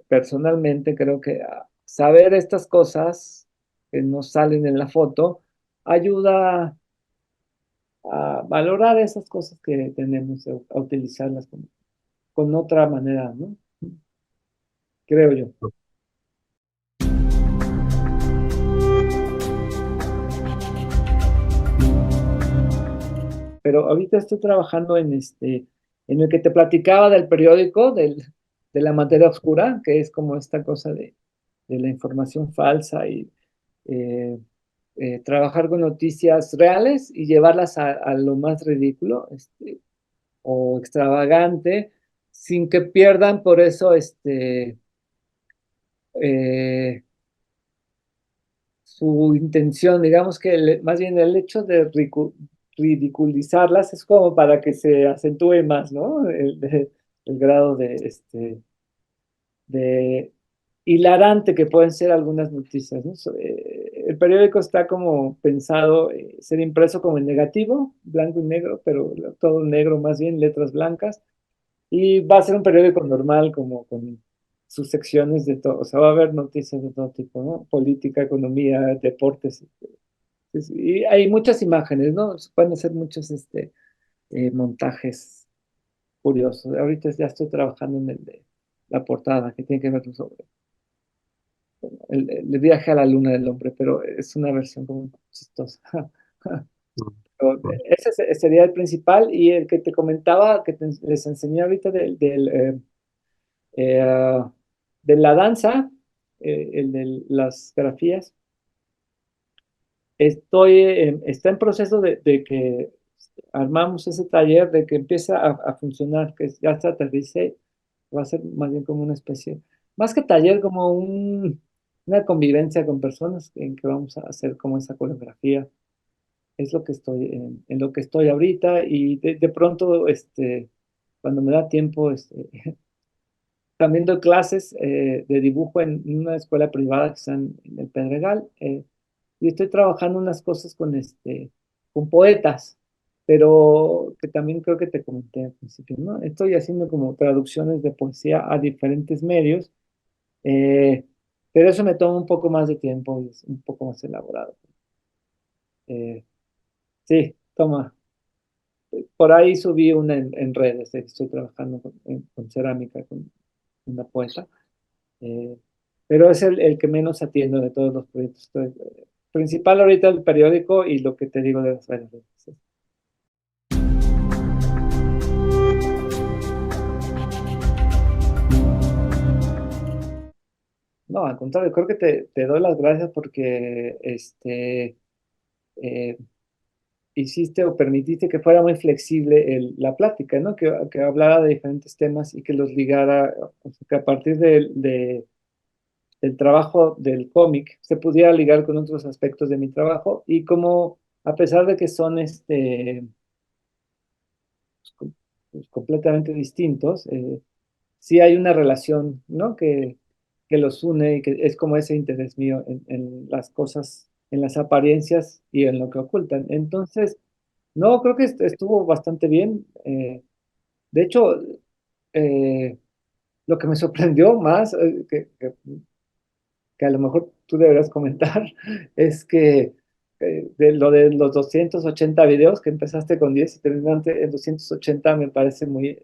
Personalmente creo que saber estas cosas que no salen en la foto ayuda a valorar esas cosas que tenemos, a utilizarlas con otra manera, ¿no? Creo yo. Pero ahorita estoy trabajando en el que te platicaba del periódico, de la materia oscura, que es como esta cosa de la información falsa y eh, trabajar con noticias reales y llevarlas a lo más ridículo, o extravagante, sin que pierdan por eso eh, su intención. Digamos que más bien el hecho de ridiculizarlas es como para que se acentúe más, ¿no? El grado de hilarante que pueden ser algunas noticias, ¿no? El periódico está como pensado ser impreso como en negativo, blanco y negro, pero todo negro más bien, letras blancas, y va a ser un periódico normal como con sus secciones de todo, o sea, va a haber noticias de todo tipo, ¿no? Política, economía, deportes, y hay muchas imágenes, ¿no? Se pueden hacer muchos montajes curiosos. Ahorita ya estoy trabajando en el de la portada, que tiene que ver sobre el viaje a la luna del hombre, pero es una versión como chistosa. Pero ese sería el principal y el que te comentaba, que les enseñé ahorita eh, de la danza, el de las grafías. Está en proceso de que armamos ese taller, de que empieza a funcionar, que ya se aterrice, va a ser más bien como una especie, más que taller, como una convivencia con personas en que vamos a hacer como esa coreografía. Es lo que en lo que estoy ahorita y de pronto, cuando me da tiempo, también doy clases de dibujo en una escuela privada que está en el Pedregal, y estoy trabajando unas cosas con poetas, pero que también creo que te comenté al principio, ¿no? Estoy haciendo como traducciones de poesía a diferentes medios, eh, pero eso me toma un poco más de tiempo y es un poco más elaborado. Eh, sí, toma. Por ahí subí una en redes, de que estoy trabajando con cerámica, con una poeta. Eh, pero es el que menos atiendo de todos los proyectos. Principal ahorita el periódico y lo que te digo de las redes. No, al contrario, creo que te doy las gracias porque eh, hiciste o permitiste que fuera muy flexible la plática, ¿no? Que hablara de diferentes temas y que los ligara, o sea, que a partir del trabajo del cómic se pudiera ligar con otros aspectos de mi trabajo y como a pesar de que son pues, completamente distintos, sí hay una relación, ¿no? Que los une y que es como ese interés mío en las cosas, en las apariencias y en lo que ocultan. Entonces, no, creo que estuvo bastante bien. De hecho, eh, lo que me sorprendió más, que a lo mejor tú deberás comentar, es que de lo de los 280 videos, que empezaste con 10 y terminaste en 280 me parece muy,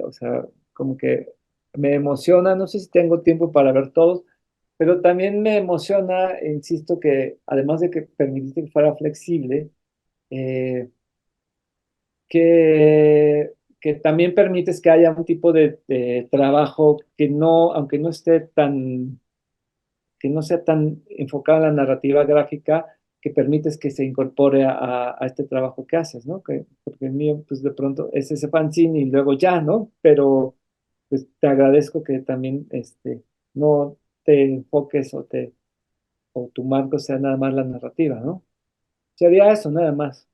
o sea, como que me emociona, no sé si tengo tiempo para ver todos, pero también me emociona, e insisto, que además de que permitiste que fuera flexible, eh, que también permites que haya un tipo de trabajo que no, aunque no esté tan que no sea tan enfocada en la narrativa gráfica, que permites que se incorpore a este trabajo que haces, ¿no? Porque el mío, pues de pronto es ese fanzine y luego ya, ¿no? Pero pues te agradezco que también no te enfoques o tu marco sea nada más la narrativa, ¿no? Sería eso, nada más.